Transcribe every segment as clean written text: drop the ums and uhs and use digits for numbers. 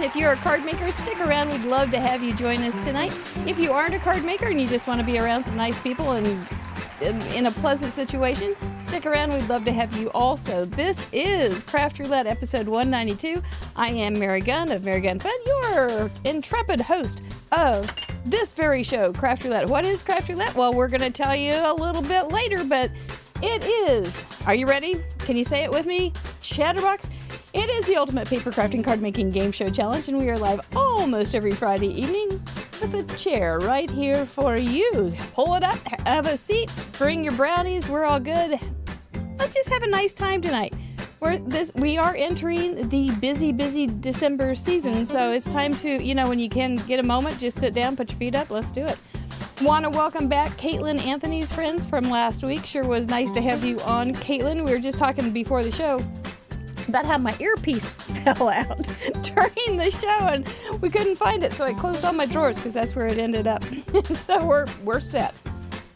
If you're a card maker, stick around. We'd love to have you join us tonight. If you aren't a card maker and you just want to be around some nice people and in a pleasant situation, stick around. We'd love to have you also. This is Craft Roulette episode 192. I am Mary Gunn of Mary Gunn Fun, your intrepid host of this very show, Craft Roulette. What is Craft Roulette? Well, we're going to tell you a little bit later, but it is, are you ready? Can you say it with me? Chatterbox? It is the ultimate paper crafting card making game show challenge, and we are live almost every Friday evening with a chair right here for you. Pull it up, have a seat, bring your brownies. We're all good. Let's just have a nice time tonight. We are entering the busy December season, so it's time to, when you can get a moment, just sit down, put your feet up. Let's do it. Want to welcome back Caitlin Anthony's friends from last week. Sure was nice to have you on, Caitlin. We were just talking before the show about how my earpiece fell out during the show and we couldn't find it, so I closed all my drawers because that's where it ended up. So we're set.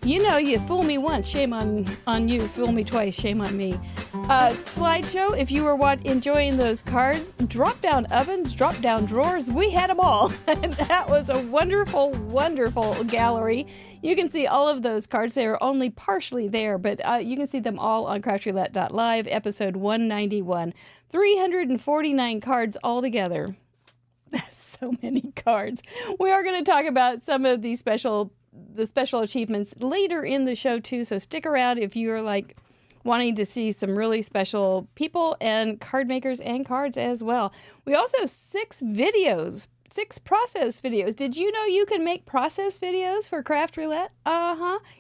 You fool me once, shame on you. Fool me twice, shame on me. Slideshow, if you were enjoying those cards, drop-down ovens, drop-down drawers, we had them all. That was a wonderful gallery. You can see all of those cards. They are only partially there, but you can see them all on craftroulette.live, episode 191. 349 cards altogether. That's so many cards. We are going to talk about some of the special achievements later in the show too, so stick around if you're wanting to see some really special people and card makers and cards as well. We also have 6 process videos. Did you know you can make process videos for Craft Roulette?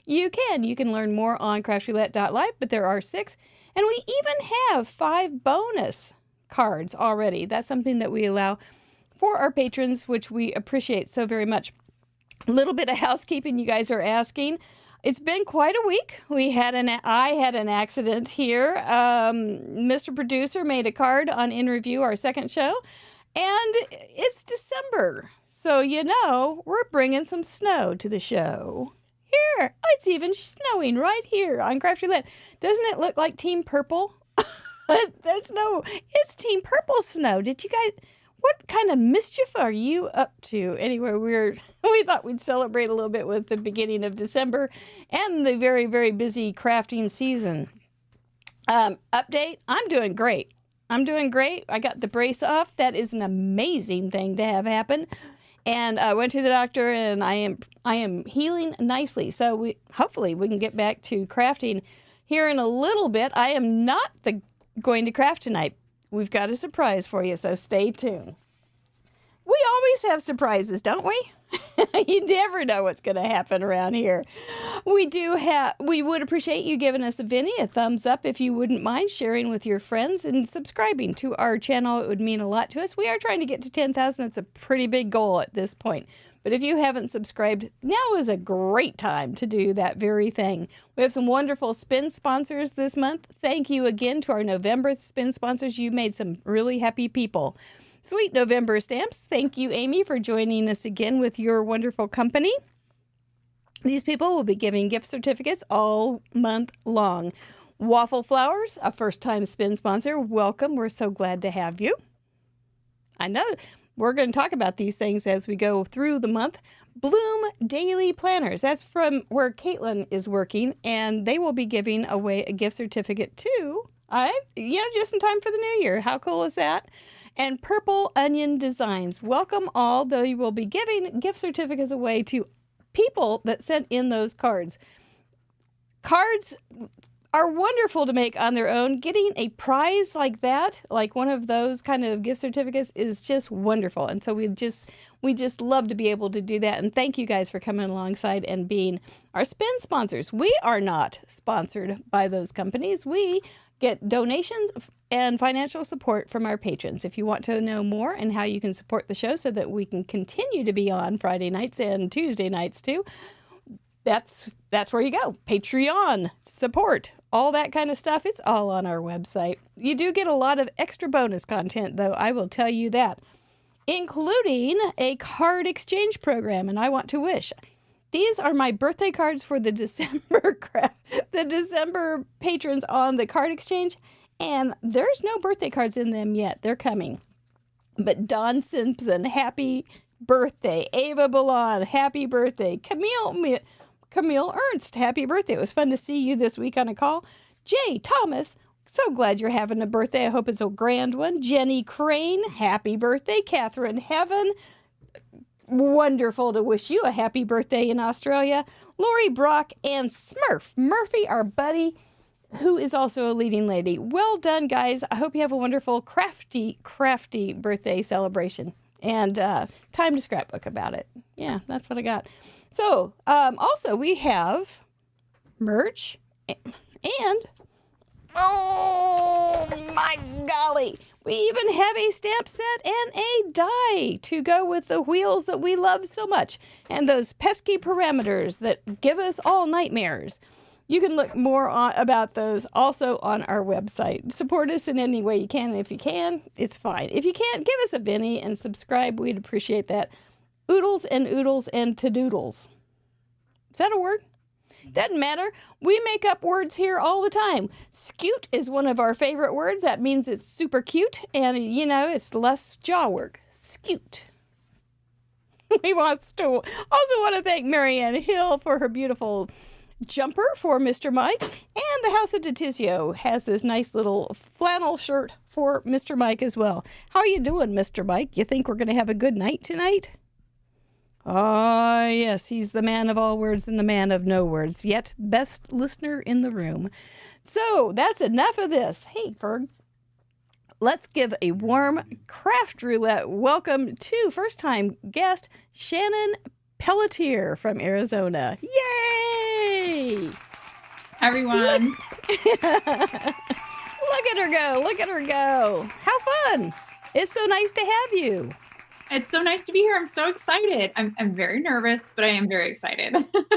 You can. You can learn more on craftroulette.live, but there are 6. And we even have 5 bonus cards already. That's something that we allow for our patrons, which we appreciate so very much. A little bit of housekeeping, you guys are asking. It's been quite a week. I had an accident here. Mr. Producer made a card on In Review, our second show, and it's December. So, we're bringing some snow to the show. Here, it's even snowing right here on Craft Roulette. Doesn't it look like Team Purple? It's Team Purple snow. Did you guys... What kind of mischief are you up to? Anyway, we thought we'd celebrate a little bit with the beginning of December and the very, very busy crafting season. Update, I'm doing great. I got the brace off. That is an amazing thing to have happen. And I went to the doctor and I am healing nicely. So hopefully we can get back to crafting here in a little bit. I am not going to craft tonight. We've got a surprise for you, so stay tuned. We always have surprises, don't we? You never know what's going to happen around here. We would appreciate you giving us a thumbs up if you wouldn't mind sharing with your friends and subscribing to our channel. It would mean a lot to us. We are trying to get to 10,000. That's a pretty big goal at this point. But if you haven't subscribed, now is a great time to do that very thing. We have some wonderful spin sponsors this month. Thank you again to our November spin sponsors. You made some really happy people. Sweet November stamps. Thank you, Amy, for joining us again with your wonderful company. These people will be giving gift certificates all month long. Waffle Flowers, a first-time spin sponsor. Welcome. We're so glad to have you. I know. We're going to talk about these things as we go through the month. Bloom Daily Planners. That's from where Caitlin is working, and they will be giving away a gift certificate too. Just in time for the new year. How cool is that? And Purple Onion Designs. Welcome all, though you will be giving gift certificates away to people that sent in those cards. Cards are wonderful to make on their own. Getting a prize like that, like one of those kind of gift certificates, is just wonderful. And so we just love to be able to do that. And thank you guys for coming alongside and being our spin sponsors. We are not sponsored by those companies. We get donations and financial support from our patrons. If you want to know more and how you can support the show so that we can continue to be on Friday nights and Tuesday nights too, that's where you go. Patreon support, all that kind of stuff. It's all on our website. You do get a lot of extra bonus content, though, I will tell you that, including a card exchange program. And I want to wish, these are my birthday cards for the December patrons on the card exchange, and there's no birthday cards in them yet. They're coming. But Don Simpson, happy birthday. Ava Balan, happy birthday. Camille Ernst, happy birthday. It was fun to see you this week on a call. Jay Thomas, so glad you're having a birthday. I hope it's a grand one. Jenny Crane, happy birthday. Catherine Heaven, wonderful to wish you a happy birthday in Australia. Lori Brock and Smurf Murphy, our buddy, who is also a leading lady. Well done, guys. I hope you have a wonderful, crafty birthday celebration. And time to scrapbook about it. Yeah, that's what I got. So, also, we have merch and, oh my golly, we even have a stamp set and a die to go with the wheels that we love so much and those pesky parameters that give us all nightmares. You can look more about those also on our website. Support us in any way you can. And if you can, it's fine. If you can't, give us a penny and subscribe. We'd appreciate that. Oodles and to-doodles. Is that a word? Doesn't matter. We make up words here all the time. Scute is one of our favorite words. That means it's super cute. And, it's less jaw work. Scute. We also want to thank Marianne Hill for her beautiful jumper for Mr. Mike, and the House of Detizio has this nice little flannel shirt for Mr. Mike as well. How are you doing, Mr. Mike? You think we're going to have a good night tonight? Ah, yes, he's the man of all words and the man of no words, yet best listener in the room. So that's enough of this. Hey, Ferg, let's give a warm craft roulette welcome to first-time guest Shannon Pelletier from Arizona. Yay! Hi, everyone. Look at her go. Look at her go. How fun. It's so nice to have you. It's so nice to be here. I'm so excited. I'm very nervous, but I am very excited.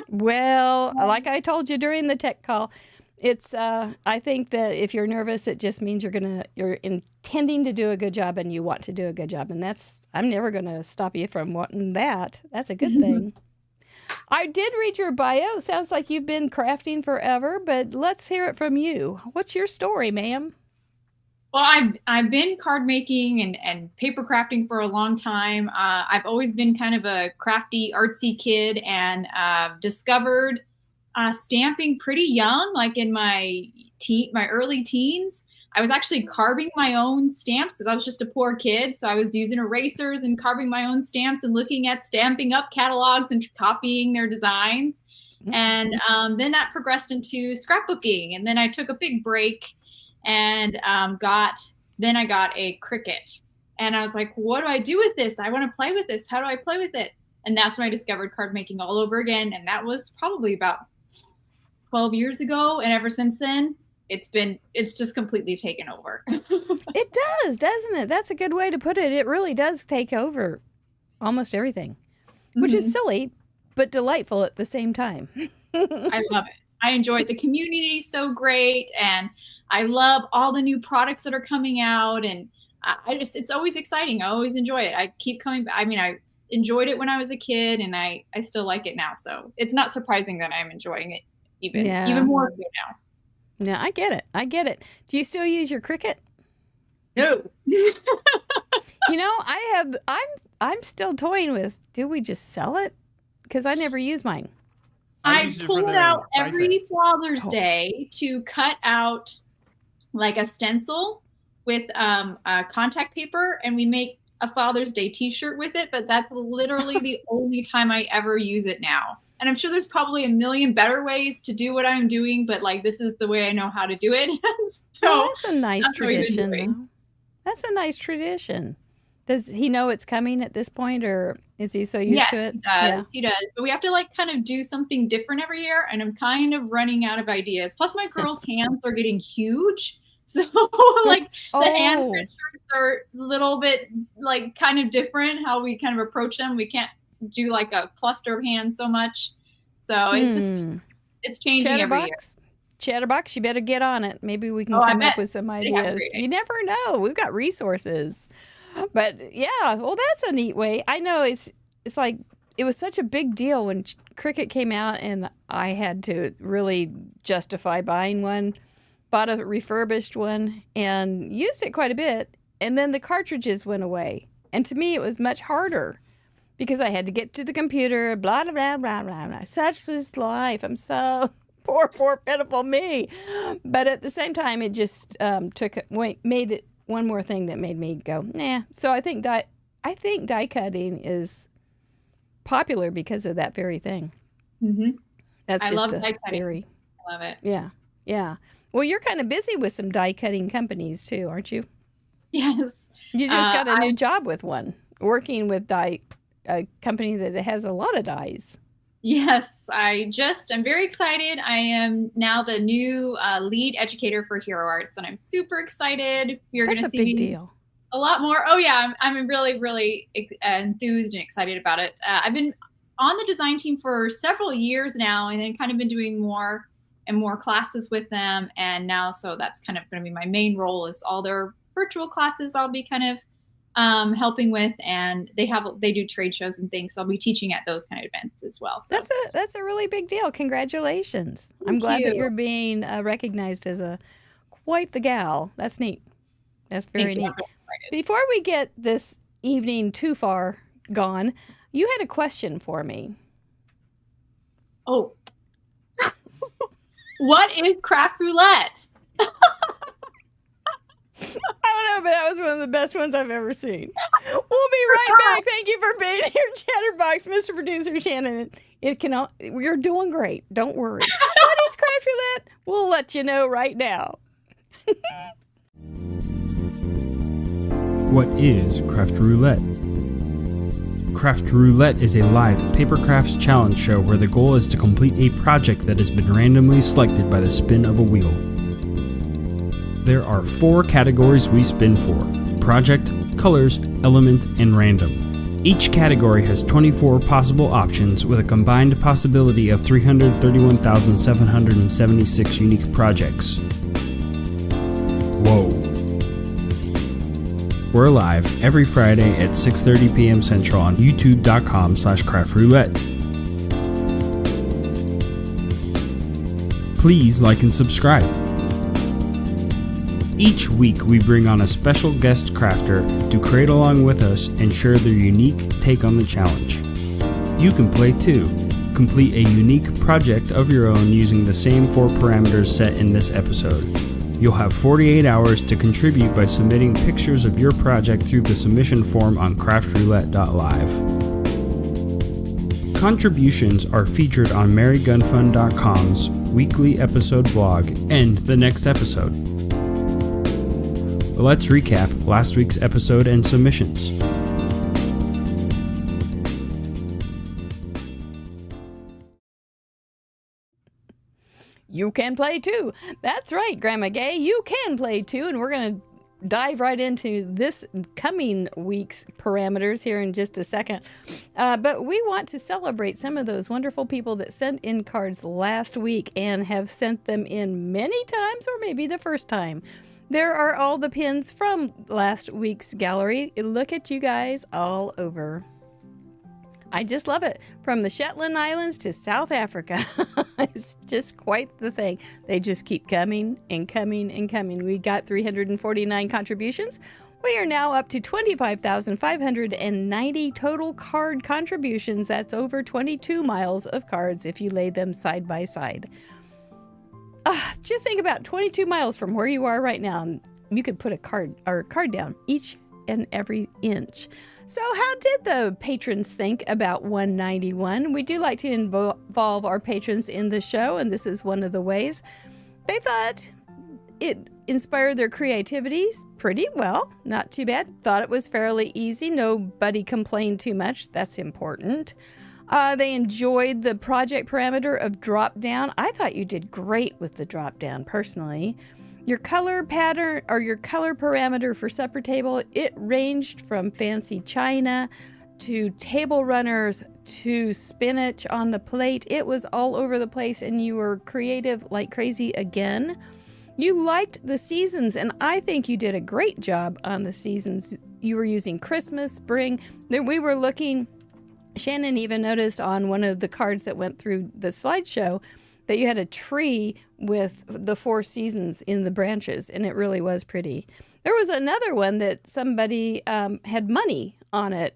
Well, like I told you during the tech call, it's I think that if you're nervous, it just means you're intending to do a good job and you want to do a good job. And I'm never going to stop you from wanting that. That's a good thing. I did read your bio. Sounds like you've been crafting forever, but let's hear it from you. What's your story, ma'am? Well, I've been card making and paper crafting for a long time. I've always been kind of a crafty, artsy kid, and discovered stamping pretty young, like in my early teens. I was actually carving my own stamps because I was just a poor kid. So I was using erasers and carving my own stamps and looking at Stampin' Up! Catalogs and copying their designs. And then that progressed into scrapbooking. And then I took a big break and I got a Cricut. And I was like, what do I do with this? I want to play with this. How do I play with it? And that's when I discovered card making all over again. And that was probably about 12 years ago. And ever since then, it's just completely taken over. It does, doesn't it? That's a good way to put it. It really does take over almost everything, which is silly, but delightful at the same time. I love it. I enjoy it. The community is so great. And I love all the new products that are coming out. And it's always exciting. I always enjoy it. I keep coming back. I mean, I enjoyed it when I was a kid and I still like it now. So it's not surprising that I'm enjoying it even more so now. Yeah, I get it. Do you still use your Cricut? No. I'm still toying with, do we just sell it? Because I never use mine. I pull it out every Father's Day to cut out like a stencil with contact paper, and we make a Father's Day t-shirt with it, but that's literally the only time I ever use it now. And I'm sure there's probably a million better ways to do what I'm doing, but like this is the way I know how to do it. So that's a nice tradition. That's a nice tradition. Does he know it's coming at this point, or is he so used to it? He does. But we have to like kind of do something different every year, and I'm kind of running out of ideas. Plus my girls' hands are getting huge. So like the hand shirts are a little bit like kind of different how we kind of approach them. We can't do like a cluster of hands so much. So it's changing every year. Chatterbox, you better get on it. Maybe we can come up with some ideas. You never know. We've got resources. But yeah, well, that's a neat way. I know it's like it was such a big deal when Cricut came out, and I had to really justify buying one. Bought a refurbished one and used it quite a bit. And then the cartridges went away. And to me, it was much harder because I had to get to the computer, blah, blah, blah, blah, blah, blah. Such is life. I'm so poor, pitiful me. But at the same time, it just made it one more thing that made me go, nah. So I think die cutting is popular because of that very thing. Mm-hmm. That's I just love a die cutting. theory. I love it. Yeah, yeah. Well, you're kind of busy with some die cutting companies too, aren't you? Yes. You just got a new job with one, working with a company that has a lot of dies. Yes, I'm very excited. I am now the new lead educator for Hero Arts, and I'm super excited. You're going to see That's a big deal. A lot more. Oh yeah, I'm really, really enthused and excited about it. I've been on the design team for several years now, and then kind of been doing more and more classes with them. And now, so that's kind of going to be my main role, is all their virtual classes I'll be kind of helping with, and they do trade shows and things, so I'll be teaching at those kind of events as well. So that's a really big deal. Congratulations. I'm glad that you're being recognized as quite the gal. That's neat. That's very neat. Before we get this evening too far gone, you had a question for me. Oh. What is craft roulette? I don't know, but that was one of the best ones I've ever seen. We'll be right back. Thank you for being here, Chatterbox, Mr. Producer Shannon. You're doing great. Don't worry. What is craft roulette? We'll let you know right now. What is Craft Roulette? Craft Roulette is a live paper crafts challenge show where the goal is to complete a project that has been randomly selected by the spin of a wheel. There are 4 categories we spin for: project, colors, element, and random. Each category has 24 possible options with a combined possibility of 331,776 unique projects. Whoa. We're live every Friday at 6:30 p.m. Central on youtube.com/craftroulette. Please like and subscribe. Each week we bring on a special guest crafter to create along with us and share their unique take on the challenge. You can play too. Complete a unique project of your own using the same 4 parameters set in this episode. You'll have 48 hours to contribute by submitting pictures of your project through the submission form on craftroulette.live. Contributions are featured on marygunfund.com's weekly episode blog and the next episode. Let's recap last week's episode and submissions. You can play too. That's right, Grandma Gay. You can play too, and we're going to dive right into this coming week's parameters here in just a second. But we want to celebrate some of those wonderful people that sent in cards last week and have sent them in many times, or maybe the first time. There are all the pins from last week's gallery. Look at you guys all over. I just love it. From the Shetland Islands to South Africa. It's just quite the thing. They just keep coming and coming and coming. We got 349 contributions. We are now up to 25,590 total card contributions. That's over 22 miles of cards if you lay them side by side. Just think about 22 miles from where you are right now. You could put a card down each and every inch. So how did the patrons think about 191? We do like to involve our patrons in the show, and this is one of the ways. They thought it inspired their creativity pretty well. Not too bad. Thought it was fairly easy. Nobody complained too much. That's important. They enjoyed the project parameter of drop down. I thought you did great with the drop down personally. Your color pattern or your color parameter for supper table, it ranged from fancy china to table runners to spinach on the plate. It was all over the place, and you were creative like crazy again. You liked the seasons, and I think you did a great job on the seasons. You were using Christmas, spring. Then we were looking, Shannon even noticed on one of the cards that went through the slideshow that you had a tree with the 4 seasons in the branches, and it really was pretty. There was another one that somebody had money on it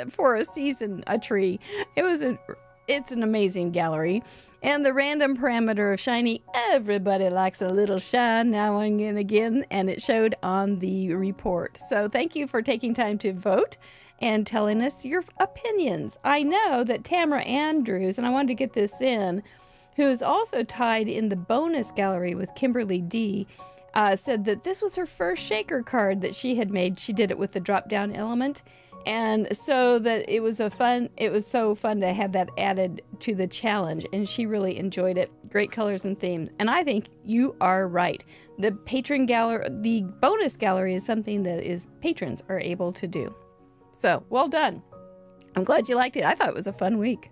for a season, a tree. It's an amazing gallery. And the random parameter of shiny, everybody likes a little shine now and again, and it showed on the report. So thank you for taking time to vote and telling us your opinions. I know that Tamara Andrews, and I wanted to get this in, who is also tied in the bonus gallery with Kimberly D, said that this was her first shaker card that she had made. She did it with the drop-down element. And so that it was so fun to have that added to the challenge, and she really enjoyed it. Great colors and themes. And I think you are right. The the bonus gallery is something that patrons are able to do. So, well done. I'm glad you liked it. I thought it was a fun week.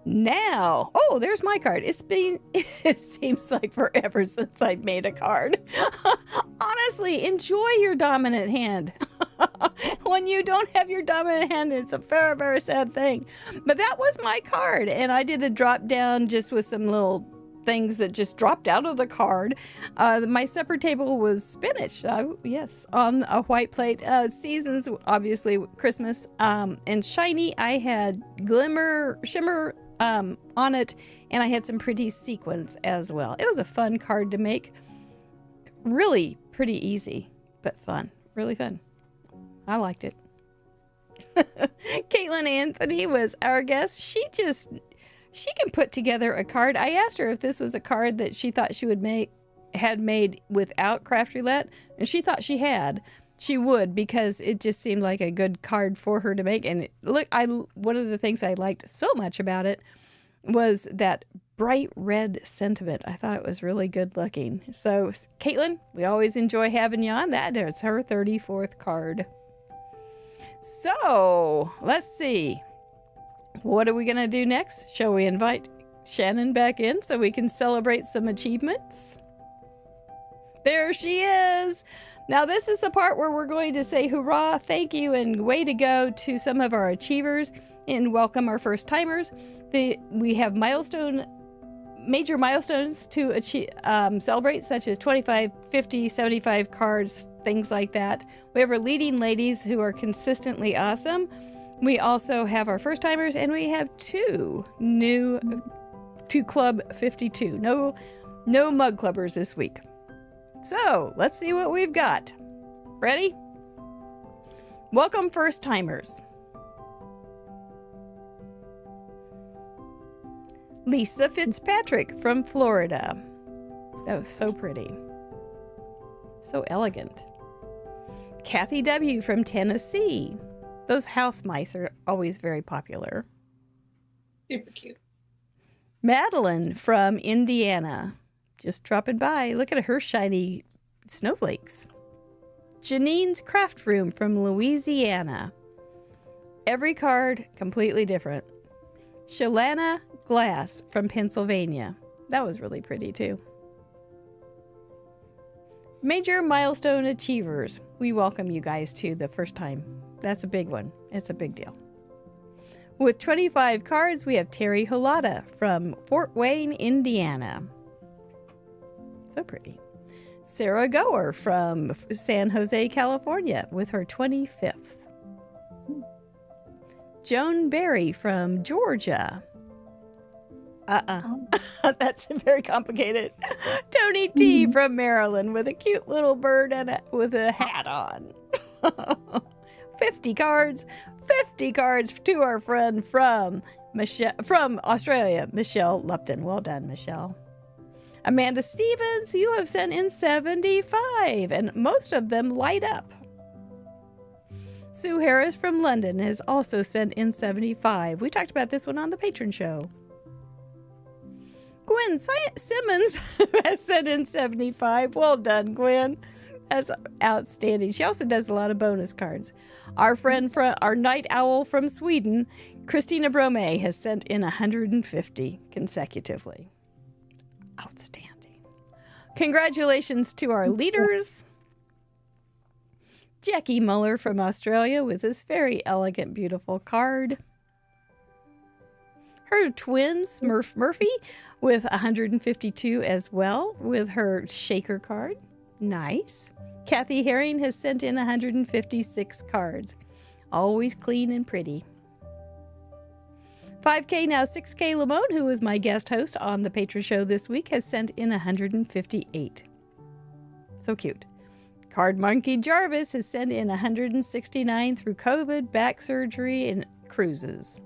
Now, oh, there's my card. It seems like forever since I made a card. Honestly, enjoy your dominant hand. When you don't have your dominant hand, it's a very, very sad thing. But that was my card, and I did a drop down just with some little things that just dropped out of the card. My supper table was spinach, yes, on a white plate. Seasons, obviously, Christmas, and shiny. I had shimmer on it, and I had some pretty sequins as well. It was a fun card to make. Really pretty easy, but fun. Really fun. I liked it. Caitlin Anthony was our guest. She can put together a card. I asked her if this was a card that she thought she had made without Craft Roulette, and she thought she would, because it just seemed like a good card for her to make. And one of the things I liked so much about it was that bright red sentiment. I thought it was really good looking. So, Caitlin, we always enjoy having you on. That is her 34th card. So, let's see. What are we going to do next? Shall we invite Shannon back in so we can celebrate some achievements? There she is. Now, this is the part where we're going to say hurrah, thank you, and way to go to some of our achievers and welcome our first timers. We have major milestones to achieve, celebrate, such as 25, 50, 75 cards, things like that. We have our leading ladies who are consistently awesome. We also have our first timers, and we have two to Club 52. No mug clubbers this week. So let's see what we've got. Ready? Welcome first timers. Lisa Fitzpatrick from Florida. That was so pretty. So elegant. Kathy W. from Tennessee. Those house mice are always very popular. Super cute. Madeline from Indiana. Just dropping by. Look at her shiny snowflakes. Janine's Craft Room from Louisiana. Every card completely different. Shalana Glass from Pennsylvania. That was really pretty too. Major milestone achievers. We welcome you guys to the first time. That's a big one. It's a big deal. With 25 cards, we have Terry Holada from Fort Wayne, Indiana. So pretty. Sarah Goer from San Jose, California with her 25th. Joan Berry from Georgia. That's very complicated. Tony T from Maryland with a cute little bird and with a hat on. 50 cards to our friend from Australia, Michelle Lupton. Well done, Michelle. Amanda Stevens, you have sent in 75, and most of them light up. Sue Harris from London has also sent in 75. We talked about this one on the Patron Show. Gwen Simmons has sent in 75. Well done, Gwen. That's outstanding. She also does a lot of bonus cards. Our friend from our night owl from Sweden, Christina Brome, has sent in 150 consecutively. Outstanding. Congratulations to our leaders. Jackie Muller from Australia with this very elegant, beautiful card. Her twin, Smurf Murphy, with 152 as well, with her shaker card. Nice. Kathy Herring has sent in 156 cards. Always clean and pretty. 5K Now 6K Lamone, who was my guest host on the Patron Show this week, has sent in 158. So cute. Card Monkey Jarvis has sent in 169 through COVID, back surgery, and cruises.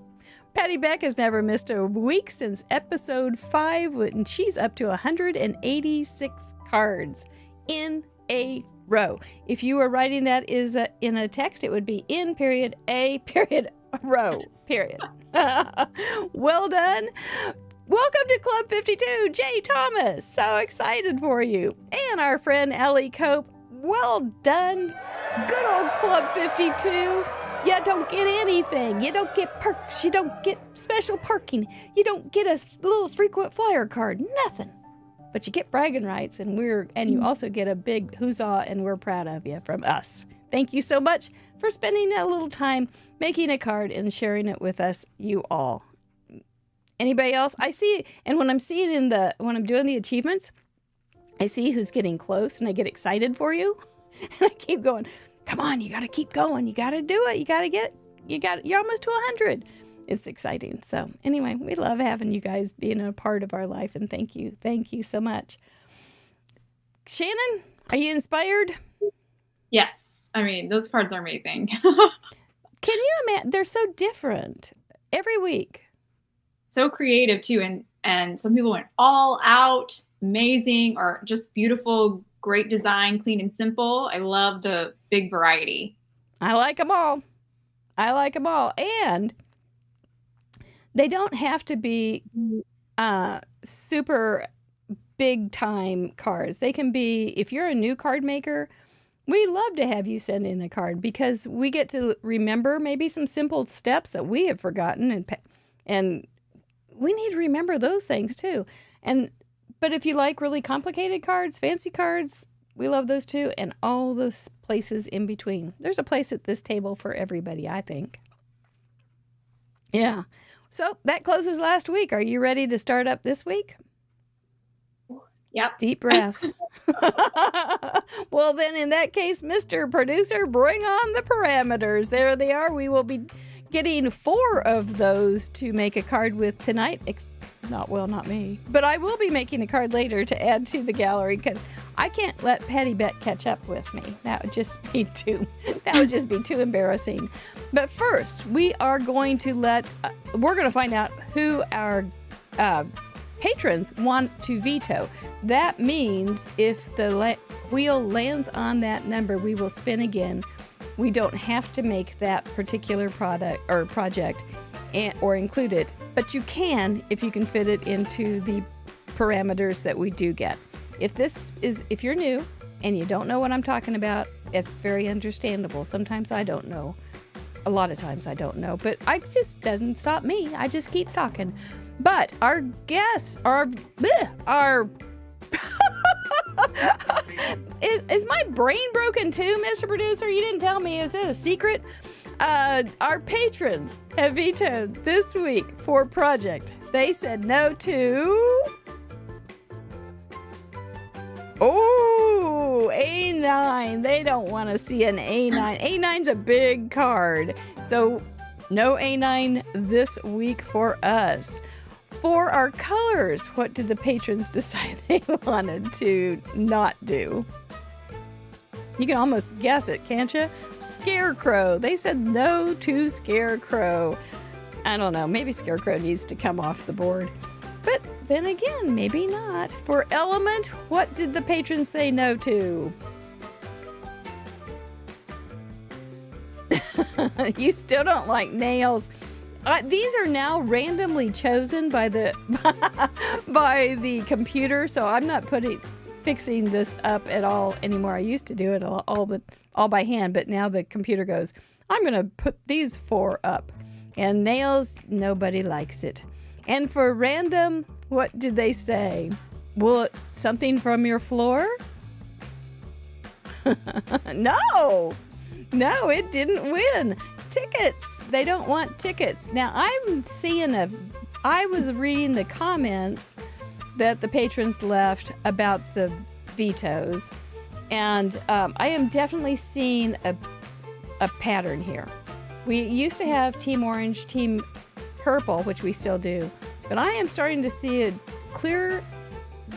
Patty Beck has never missed a week since episode 5, and she's up to 186 cards in a row. If you were writing that in a text, it would be in period a period row period. Well done. Welcome to Club 52, Jay Thomas. So excited for you. And our friend Ellie Cope. Well done. Good old Club 52. You don't get anything. You don't get perks. You don't get special parking. You don't get a little frequent flyer card. Nothing. But you get bragging rights, and you also get a big huzzah, and we're proud of you from us. Thank you so much for spending a little time making a card and sharing it with us, you all. Anybody else? I see, and when I'm doing the achievements, I see who's getting close, and I get excited for you, and I keep going. Come on, you got to keep going. You got to do it. You're almost to 100. It's exciting. So anyway, we love having you guys being a part of our life, and thank you. Thank you so much. Shannon, are you inspired? Yes. I mean, those cards are amazing. Can you imagine? They're so different every week. So creative too. And some people went all out, amazing, or just beautiful, great design, clean and simple. I love the big variety. I like them all. And they don't have to be super big time cards. They can be, if you're a new card maker, we love to have you send in a card because we get to remember maybe some simple steps that we have forgotten, and we need to remember those things too. But if you like really complicated cards, fancy cards, we love those too, and all those places in between. There's a place at this table for everybody, I think. Yeah. So that closes last week. Are you ready to start up this week? Yep. Deep breath. Well, then in that case, Mr. Producer, bring on the parameters. There they are. We will be getting 4 of those to make a card with tonight. Not me. But I will be making a card later to add to the gallery because I can't let Patty Beck catch up with me. That would just be too embarrassing. But first, we are going to we're going to find out who our patrons want to veto. That means if the wheel lands on that number, we will spin again. We don't have to make that particular product or project or include it, but you can if you can fit it into the parameters that we do get. If you're new and you don't know what I'm talking about, it's very understandable. Sometimes I don't know. A lot of times I don't know, but it just doesn't stop me. I just keep talking. But our guests are Is my brain broken too, Mr. Producer? You didn't tell me. Is it a secret? Our patrons have vetoed this week for project. They said no to... Oh, A9. They don't want to see an A9. A9's a big card. So no A9 this week for us. For our colors, what did the patrons decide they wanted to not do? You can almost guess it, can't you? Scarecrow. They said no to Scarecrow. I don't know. Maybe Scarecrow needs to come off the board. But then again, maybe not. For Element, what did the patrons say no to? You still don't like nails. These are now randomly chosen by the by the computer, so I'm not fixing this up at all anymore. I used to do it all by hand, but now the computer goes, I'm going to put these 4 up. And nails, nobody likes it. And for random, what did they say? Something from your floor? No, it didn't win. Tickets. They don't want tickets. Now, I was reading the comments that the patrons left about the vetoes, And I am definitely seeing a pattern here. We used to have Team Orange, Team Purple, which we still do, but I am starting to see a clear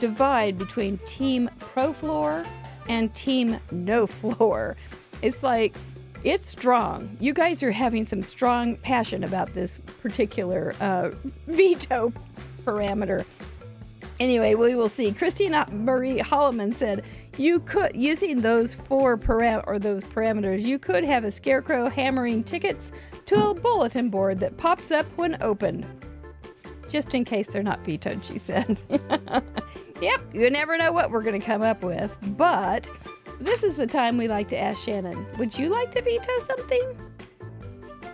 divide between Team Pro Floor and Team No Floor. It's like, it's strong. You guys are having some strong passion about this particular veto parameter. Anyway, we will see. Christina Marie Holloman said, you could, using those parameters, you could have a scarecrow hammering tickets to a bulletin board that pops up when opened. Just in case they're not vetoed, she said. Yep, you never know what we're going to come up with. But this is the time we like to ask Shannon, would you like to veto something?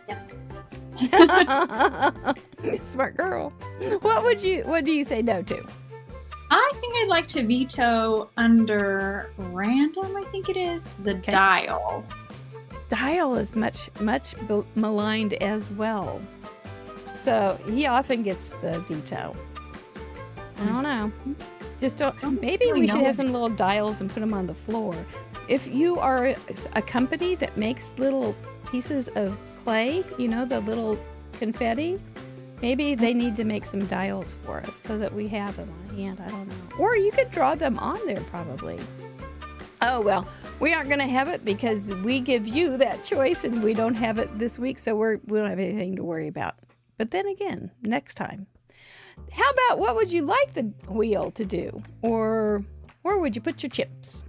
Yes. Smart girl. What do you say no to? I think I'd like to veto under random, I think it is, the dial. Dial is much maligned as well. So he often gets the veto. I don't know. Just don't. Maybe we should have some little dials and put them on the floor. If you are a company that makes little pieces of clay, you know, the little confetti, maybe they need to make some dials for us so that we have them on hand. I don't know. Or you could draw them on there probably. Oh, well, we aren't going to have it because we give you that choice and we don't have it this week, so we don't have anything to worry about. But then again, next time. How about what would you like the wheel to do? Or where would you put your chips?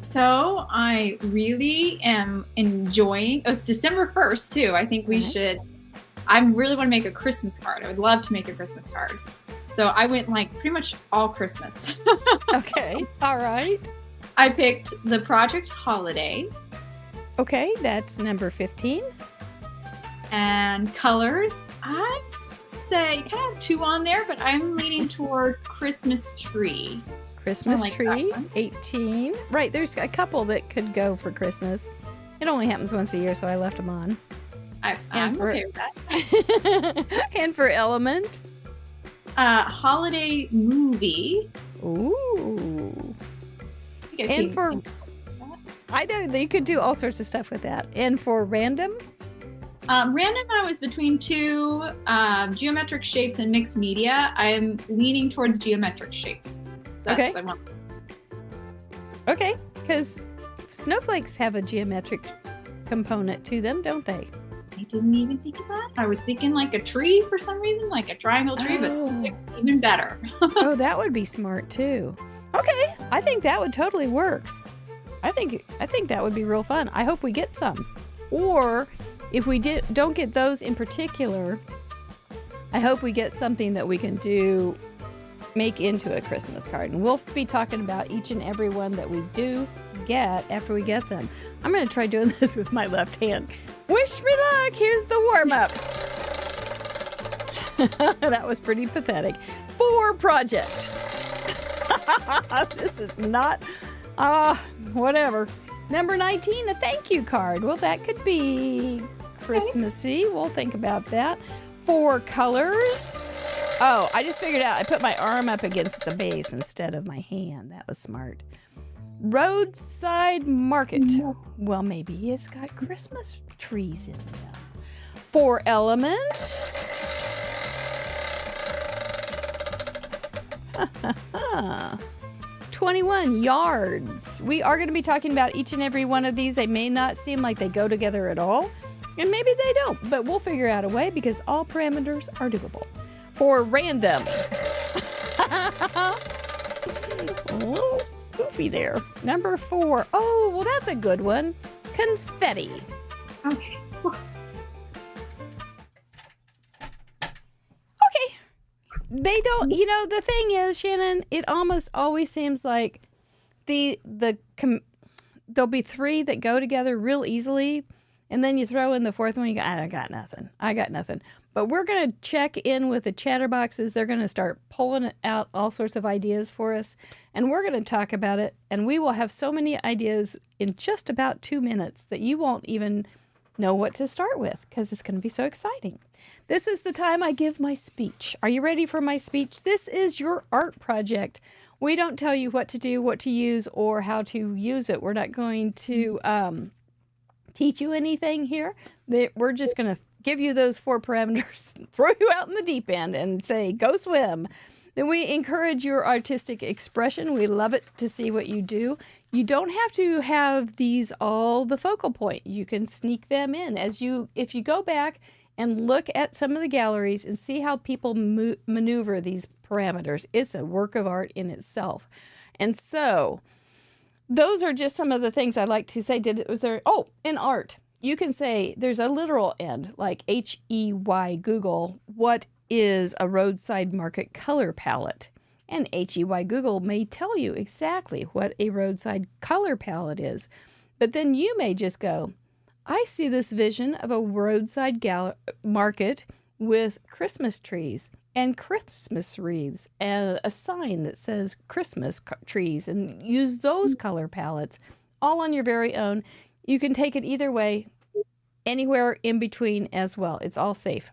So I really am enjoying, it's December 1st too. I think we should, I really want to make a Christmas card. I would love to make a Christmas card. So I went like pretty much all Christmas. Okay, all right. I picked the Project Holiday. Okay, that's number 15. And colors, I say kind of have 2 on there, but I'm leaning towards Christmas tree. Christmas like tree, 18. Right, there's a couple that could go for Christmas. It only happens once a year, so I left them on. I'm okay with that. And for element? Holiday movie. Ooh. And for... I know that you could do all sorts of stuff with that. And for random? Random, I was between 2 geometric shapes and mixed media. I'm leaning towards geometric shapes. So okay. I want. Okay, because snowflakes have a geometric component to them, don't they? I didn't even think of that. I was thinking like a tree for some reason, like a triangle tree, but snowflakes even better. Oh, that would be smart too. Okay, I think that would totally work. I think that would be real fun. I hope we get some. Or if we don't get those in particular, I hope we get something that we can make into a Christmas card. And we'll be talking about each and every one that we do get after we get them. I'm going to try doing this with my left hand. Wish me luck. Here's the warm-up. That was pretty pathetic. 4 project. This is not, whatever. Number 19, a thank you card. Well, that could be Christmassy. We'll think about that. 4 colors. Oh, I just figured out I put my arm up against the base instead of my hand. That was smart. Roadside market. Well, maybe it's got Christmas trees in them. 4 element. 21 yards. We are going to be talking about each and every one of these. They may not seem like they go together at all, and maybe they don't, but we'll figure out a way because all parameters are doable. For random. A little goofy there. Number 4. Oh, well, that's a good one. Confetti. Okay. They don't, the thing is, Shannon, it almost always seems like there'll be 3 that go together real easily, and then you throw in the 4th one, you go, I got nothing. But we're going to check in with the chatterboxes. They're going to start pulling out all sorts of ideas for us, and we're going to talk about it, and we will have so many ideas in just about 2 minutes that you won't even know what to start with because it's going to be so exciting. This is the time I give my speech. Are you ready for my speech? This is your art project. We don't tell you what to do, what to use, or how to use it. We're not going to teach you anything here. We're just going to give you those 4 parameters, throw you out in the deep end and say, go swim. Then we encourage your artistic expression. We love it to see what you do. You don't have to have these all the focal point. You can sneak them in if you go back and look at some of the galleries and see how people maneuver these parameters. It's a work of art in itself. And so those are just some of the things I like to say. In art, you can say there's a literal end, like HEY Google, what is a roadside market color palette? And HEY Google may tell you exactly what a roadside color palette is. But then you may just go, I see this vision of a roadside market with Christmas trees and Christmas wreaths and a sign that says Christmas trees, and use those color palettes all on your very own. You can take it either way, anywhere in between as well. It's all safe.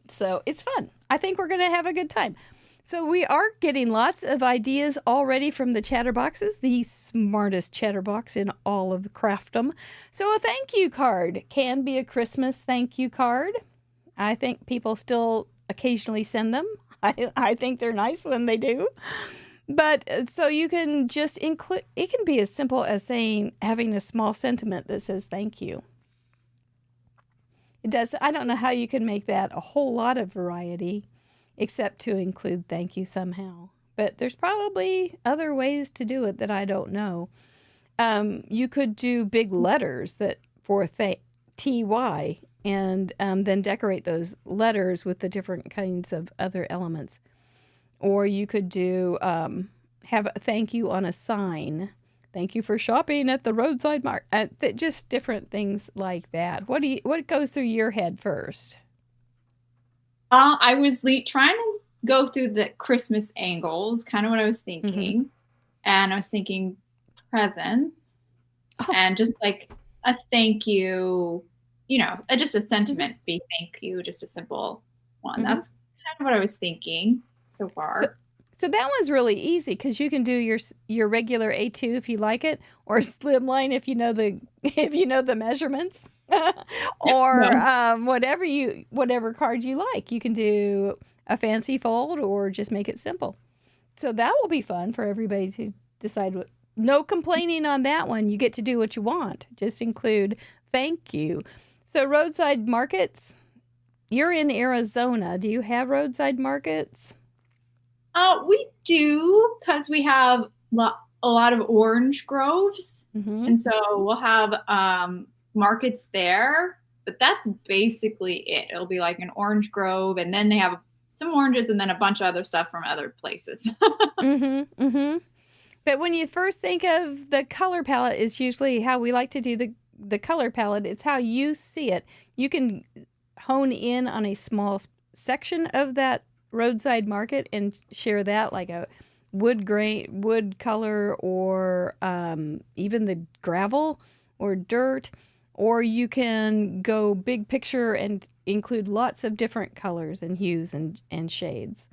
So it's fun. I think we're going to have a good time. So we are getting lots of ideas already from the chatterboxes, the smartest chatterbox in all of Craft'em. So a thank you card can be a Christmas thank you card. I think people still occasionally send them. I think they're nice when they do. But so you can just include, it can be as simple as having a small sentiment that says thank you. I don't know how you can make that a whole lot of variety except to include thank you somehow. But there's probably other ways to do it that I don't know. You could do big letters for TY and then decorate those letters with the different kinds of other elements. Or you could do have a thank you on a sign. Thank you for shopping at the roadside market. Just different things like that. What goes through your head first? I was trying to go through the Christmas angles, kind of what I was thinking. Mm-hmm. And I was thinking presents and just like a thank you, just a sentiment be thank you, just a simple one. Mm-hmm. That's kind of what I was thinking so far. So that one's really easy because you can do your regular A2 if you like it, or slimline if you know the measurements, or whatever card you like. You can do a fancy fold or just make it simple. So that will be fun for everybody to decide. No complaining on that one. You get to do what you want. Just include thank you. So roadside markets. You're in Arizona. Do you have roadside markets? We do, because we have a lot of orange groves. Mm-hmm. And so we'll have markets there, but that's basically it. It'll be like an orange grove, and then they have some oranges and then a bunch of other stuff from other places. Mm-hmm, mm-hmm. But when you first think of the color palette, is usually how we like to do the color palette. It's how you see it. You can hone in on a small section of that roadside market and share that, like a wood color, or even the gravel or dirt, or you can go big picture and include lots of different colors and hues and shades.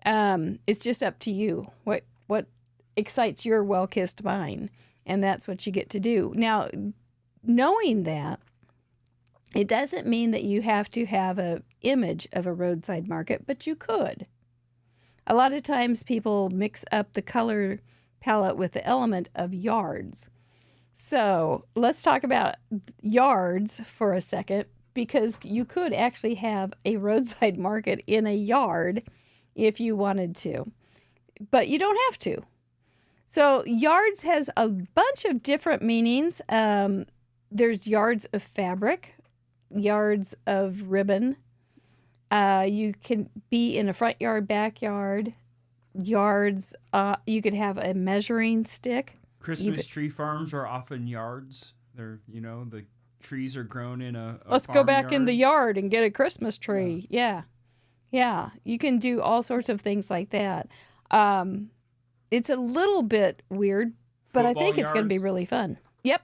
It's just up to you what excites your well-kissed mind, and that's what you get to do. Now, knowing that, it doesn't mean that you have to have an image of a roadside market, but you could. A lot of times people mix up the color palette with the element of yards. So let's talk about yards for a second, because you could actually have a roadside market in a yard if you wanted to, but you don't have to. So yards has a bunch of different meanings. There's yards of fabric, yards of ribbon. You can be in a front yard, backyard, yards. You could have a measuring stick. Christmas tree farms are often yards. They're, the trees are grown in a Let's go back in the yard and get a Christmas tree. Yeah. You can do all sorts of things like that. It's a little bit weird, but I think it's going to be really fun. Yep.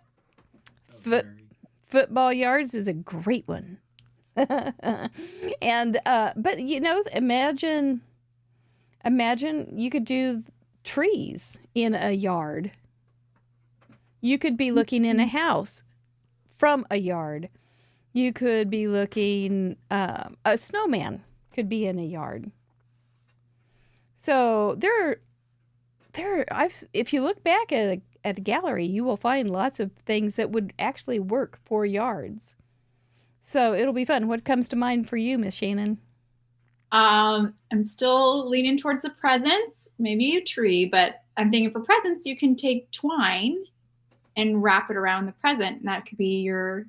football yards is a great one. And but imagine you could do trees in a yard. You could be looking in a house from a yard. You could be looking, a snowman could be in a yard. So if you look back at a gallery, you will find lots of things that would actually work for yards. So it'll be fun. What comes to mind for you, Miss Shannon? I'm still leaning towards the presents, maybe a tree, but I'm thinking for presents, you can take twine and wrap it around the present. And that could be your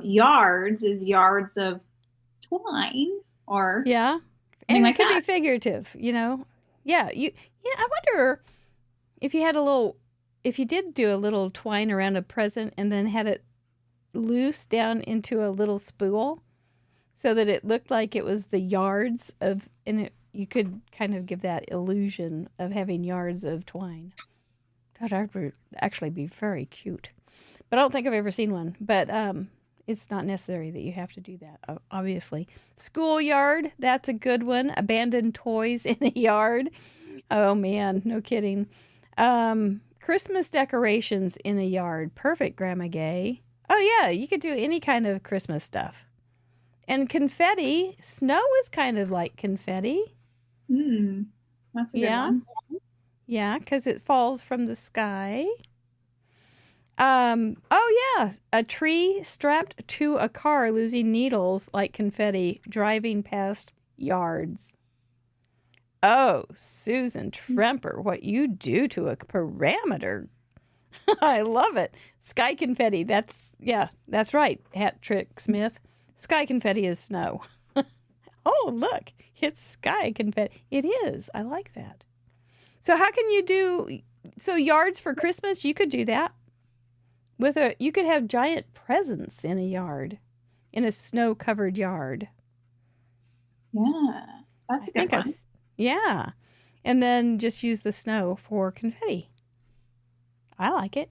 yards of twine or yeah. And like it could that. be figurative, Yeah, I wonder if you did do a little twine around a present and then had it loose down into a little spool so that it looked like it was the yards of, you could kind of give that illusion of having yards of twine. That would actually be very cute. But I don't think I've ever seen one. But it's not necessary that you have to do that, obviously. Schoolyard, that's a good one. Abandoned toys in a yard. Oh, man, no kidding. Christmas decorations in a yard. Perfect, Grandma Gay. Oh, yeah, you could do any kind of Christmas stuff. And confetti, snow is kind of like confetti. That's a good one. Yeah, because it falls from the sky. Oh, yeah, a tree strapped to a car losing needles like confetti driving past yards. Oh, Susan Tremper, what you do to a parameter. I love it. Sky confetti, that's right, Hat Trick Smith. Sky confetti is snow. Oh, look, it's sky confetti. It is. I like that. So how can you do, yards for Christmas, you could do that. You could have giant presents in a yard, in a snow-covered yard. Yeah, that's a good one. Yeah, and then just use the snow for confetti. I like it.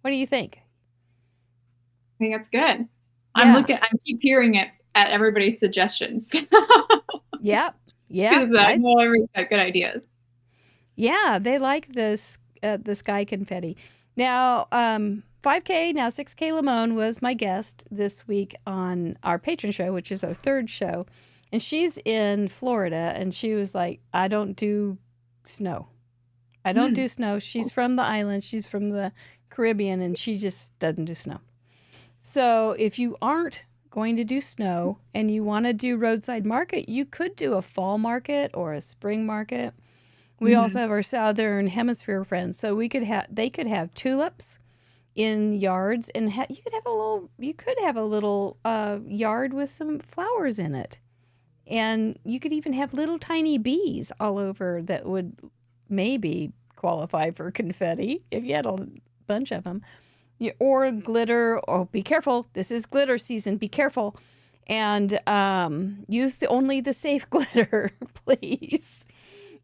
What do you think? I think that's good. Yeah. I keep hearing it at everybody's suggestions. Yep. Yeah. I know everybody's got good ideas. Yeah, they like the sky confetti. Now, 5K, now 6K Limon was my guest this week on our patron show, which is our third show. And she's in Florida, and she was like, I don't do snow. I don't do snow. She's from the island. She's from the Caribbean, and she just doesn't do snow. So if you aren't going to do snow and you want to do roadside market, you could do a fall market or a spring market. We also have our Southern Hemisphere friends, so they could have tulips in yards, and you could have a little yard with some flowers in it, and you could even have little tiny bees all over that would maybe qualify for confetti if you had a bunch of them, or glitter. Oh, be careful! This is glitter season. Be careful, and use only the safe glitter, please.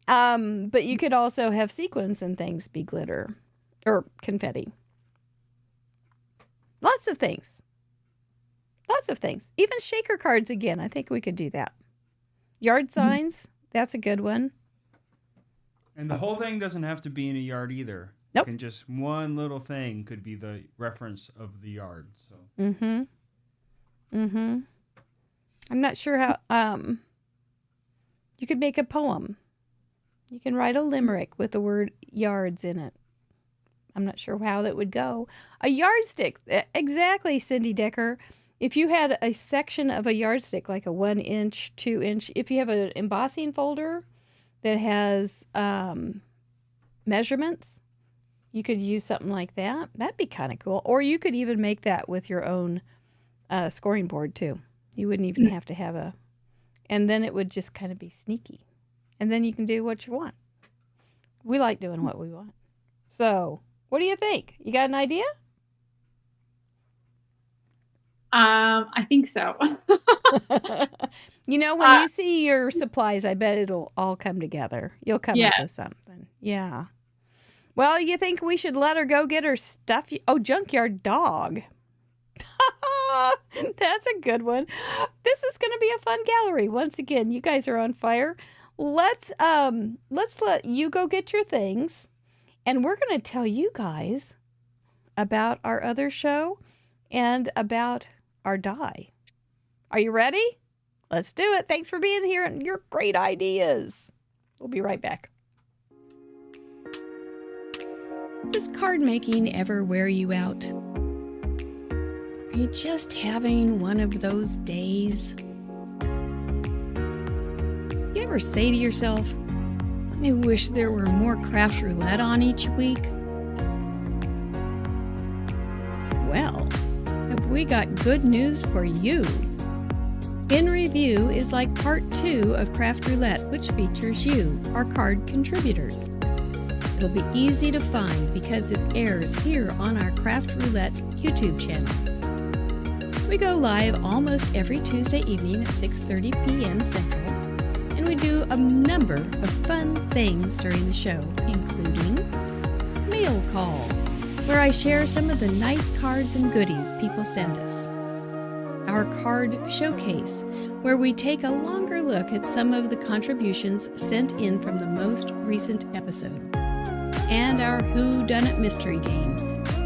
But you could also have sequins and things be glitter or confetti. Lots of things. Even shaker cards again. I think we could do that. Yard signs. That's a good one. And the whole thing doesn't have to be in a yard either. Nope. And just one little thing could be the reference of the yard. So. I'm not sure how. You could make a poem. You can write a limerick with the word yards in it. I'm not sure how that would go. A yardstick. Exactly, Cindy Decker. If you had a section of a yardstick, like a 1 inch, 2 inch, if you have an embossing folder that has measurements, you could use something like that. That'd be kind of cool. Or you could even make that with your own scoring board, too. You wouldn't even have to have and then it would just kind of be sneaky. And then you can do what you want. We like doing what we want. So, what do you think? You got an idea? I think so. When you see your supplies, I bet it'll all come together. You'll come up with something. Yeah. Well, you think we should let her go get her stuff? Oh, junkyard dog. That's a good one. This is going to be a fun gallery. Once again, you guys are on fire. Let's let you go get your things, and we're going to tell you guys about our other show and about our die. Are you ready? Let's do it. Thanks for being here and your great ideas. We'll be right back. Does card making ever wear you out? Are you just having one of those days? You ever say to yourself, I wish there were more craft roulette on each week? Well, have we got good news for you? In Review is like part 2 of Craft Roulette, which features you, our card contributors. It'll be easy to find because it airs here on our Craft Roulette YouTube channel. We go live almost every Tuesday evening at 6:30 p.m. Central, and we do a number of fun things during the show, including Mail Call, where I share some of the nice cards and goodies people send us. Our Card Showcase, where we take a longer look at some of the contributions sent in from the most recent episode. And our Who Done It Mystery Game,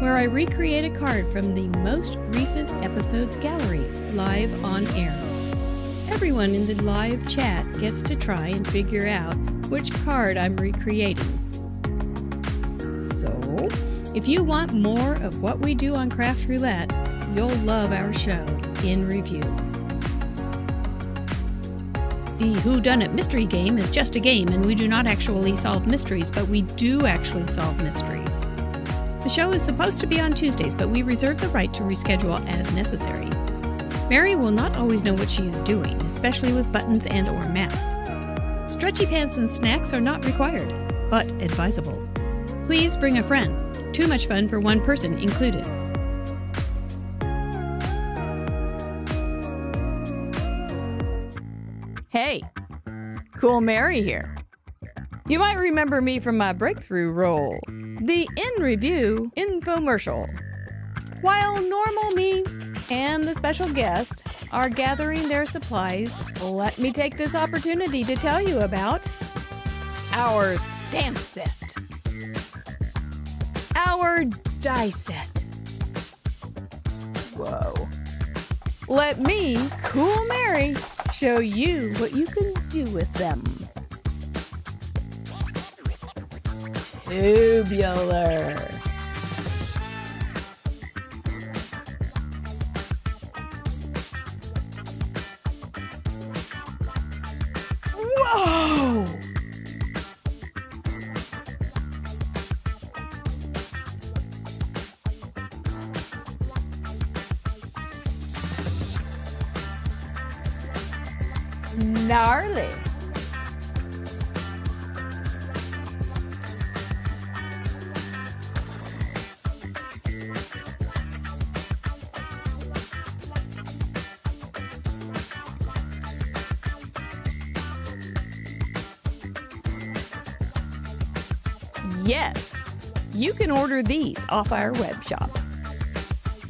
where I recreate a card from the most recent episode's gallery, live on air. Everyone in the live chat gets to try and figure out which card I'm recreating. So, if you want more of what we do on Craft Roulette, you'll love our show, In Review. The Whodunit Mystery Game is just a game, and we do not actually solve mysteries, but we do actually solve mysteries. The show is supposed to be on Tuesdays, but we reserve the right to reschedule as necessary. Mary will not always know what she is doing, especially with buttons and or math. Stretchy pants and snacks are not required, but advisable. Please bring a friend. Too much fun for one person included. Hey, Cool Mary here. You might remember me from my breakthrough role, the In Review infomercial. While normal me and the special guest are gathering their supplies, let me take this opportunity to tell you about our stamp set, our die set. Whoa. Let me, Cool Mary, show you what you can do with them. Tubular. Whoa! Gnarly. Yes, you can order these off our web shop.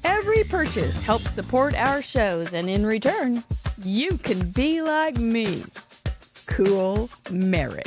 Every purchase helps support our shows, and in return, you can be like me, Cool Mary.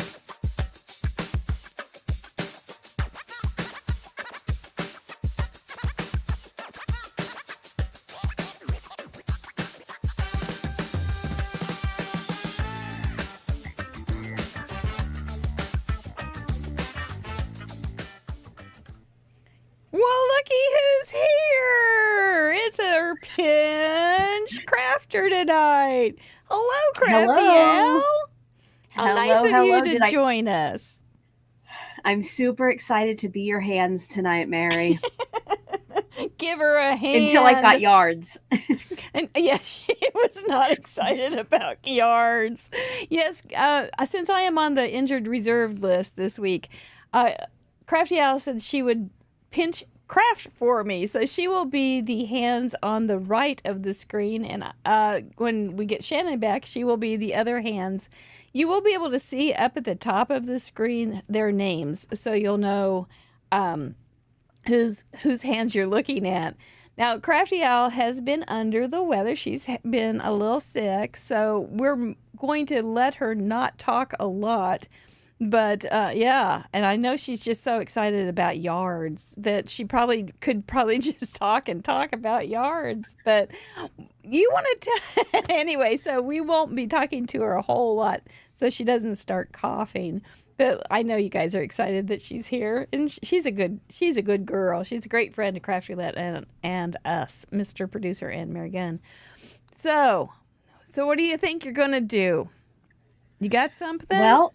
Well, looky who's here! It's our pinch crafter tonight. Hello, Crafty Hello. Al. How nice of you to join us. I'm super excited to be your hands tonight, Mary. Give her a hand. Until I got yards. And yeah, she was not excited about yards. Yes, since I am on the injured reserve list this week, Crafty Al said she would pinch craft for me, so she will be the hands on the right of the screen, and when we get Shannon back, she will be the other hands. You will be able to see up at the top of the screen their names, so you'll know whose hands you're looking at. Now, Crafty Owl has been under the weather. She's been a little sick, so we're going to let her not talk a lot. But yeah, and I know she's just so excited about yards that she could just talk and talk about yards. But you want to anyway, so we won't be talking to her a whole lot so she doesn't start coughing. But I know you guys are excited that she's here, and she's a good girl. She's a great friend to Craft Roulette and us, Mr. Producer and Mary Gunn. So what do you think you're gonna do? You got something? Well,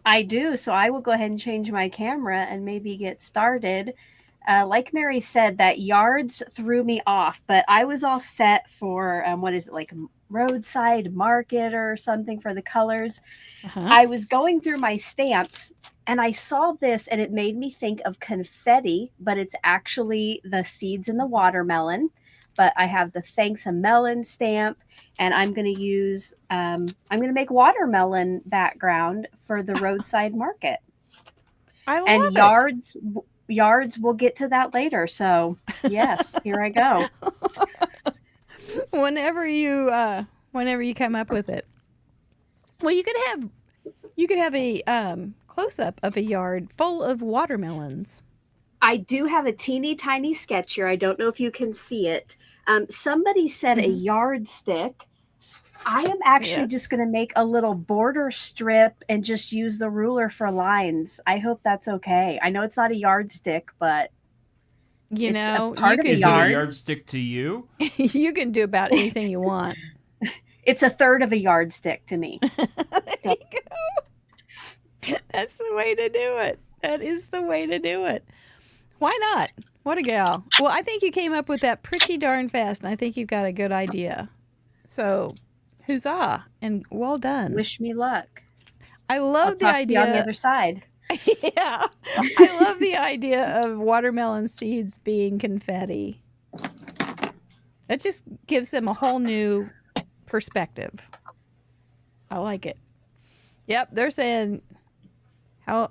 I do. So I will go ahead and change my camera and maybe get started. Like Mary said, that yards threw me off, but I was all set for what is it, like roadside market or something for the colors. I was going through my stamps and I saw this and it made me think of confetti, but it's actually the seeds in the watermelon. But I have the Thanks a Melon stamp, and I'm going to use, I'm going to make watermelon background for the roadside market. I love and it. Yards, we'll get to that later. So yes, here I go. Whenever you come up with it. Well, you could have a close up of a yard full of watermelons. I do have a teeny tiny sketch here. I don't know if you can see it. Somebody said a yardstick. I am actually just going to make a little border strip and just use the ruler for lines. I hope that's okay. I know it's not a yardstick, but you know, Is it a yardstick to you? You can do about anything you want. It's a third of a yardstick to me. There you go. That's the way to do it. That is the way to do it. Why not? What a gal. Well, I think you came up with that pretty darn fast, and I think you've got a good idea. So, huzzah, and well done. Wish me luck. I love the idea. On the other side. Yeah. I love the idea of watermelon seeds being confetti. It just gives them a whole new perspective. I like it. Yep, they're saying, how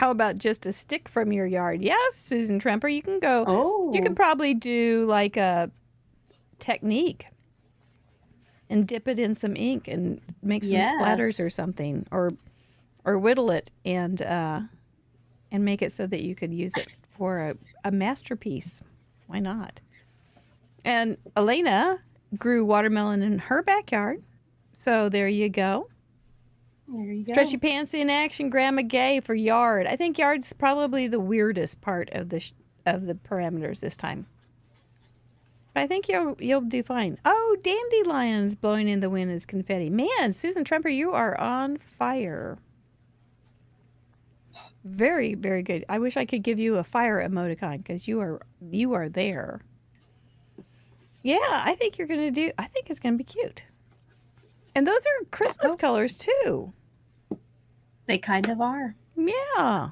about just a stick from your yard? Yes, Susan Tremper, you can go. Oh. You can probably do like a technique and dip it in some ink and make some splatters or something, or whittle it and make it so that you could use it for a masterpiece. Why not? And Elena grew watermelon in her backyard, so there you go. There you go. Stretchy Pants in action, Grandma Gay for yard. I think yard's probably the weirdest part of the parameters this time. But I think you'll do fine. Oh, dandelions blowing in the wind as confetti. Man, Susan Tremper, you are on fire. Very, very good. I wish I could give you a fire emoticon because you are there. Yeah, I think it's gonna be cute. And those are Christmas colors too. They kind of are. Yeah.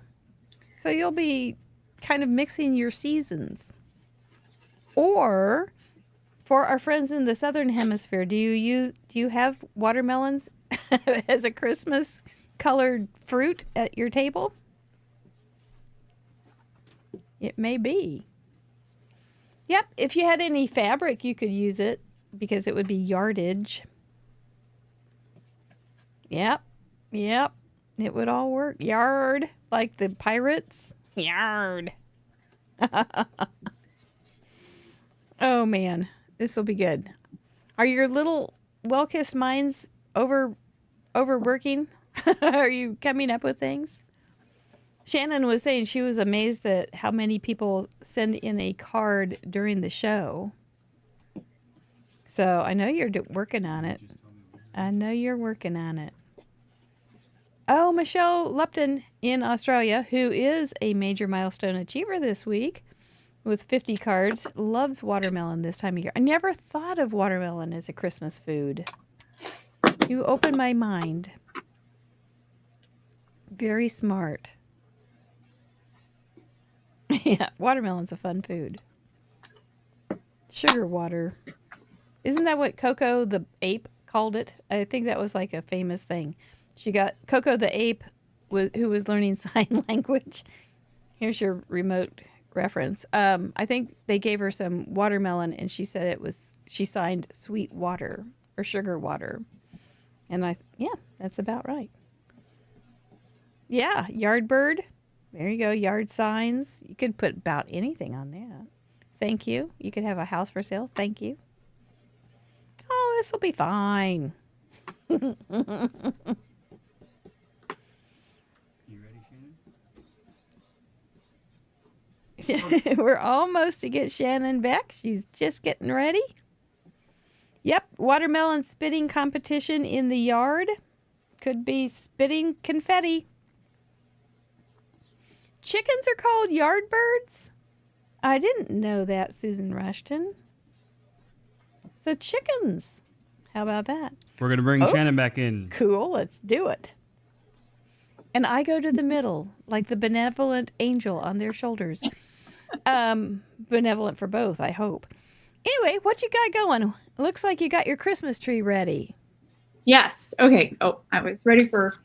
So you'll be kind of mixing your seasons. Or for our friends in the southern hemisphere, do you have watermelons as a Christmas colored fruit at your table? It may be. Yep, if you had any fabric, you could use it because it would be yardage. Yep. It would all work. Yard, like the pirates. Yard. Oh, man. This will be good. Are your little well-kissed minds overworking? Are you coming up with things? Shannon was saying she was amazed at how many people send in a card during the show. So I know you're working on it. Oh, Michelle Lupton in Australia, who is a major milestone achiever this week with 50 cards, loves watermelon this time of year. I never thought of watermelon as a Christmas food. You opened my mind. Very smart. Yeah, watermelon's a fun food. Sugar water. Isn't that what Coco the ape called it? I think that was like a famous thing. She got Coco the ape who was learning sign language. Here's your remote reference. I think they gave her some watermelon, and she said she signed sweet water or sugar water. And that's about right. Yeah, yard bird. There you go, yard signs. You could put about anything on that. Thank you. You could have a house for sale. Thank you. Oh, this will be fine. You ready, Shannon? We're almost to get Shannon back. She's just getting ready. Yep, watermelon spitting competition in the yard. Could be spitting confetti. Chickens are called yard birds? I didn't know that, Susan Rushton. So chickens. How about that? We're going to bring Shannon back in. Cool, let's do it. And I go to the middle, like the benevolent angel on their shoulders. Benevolent for both, I hope. Anyway, what you got going? Looks like you got your Christmas tree ready. Yes. Okay. Oh, I was ready for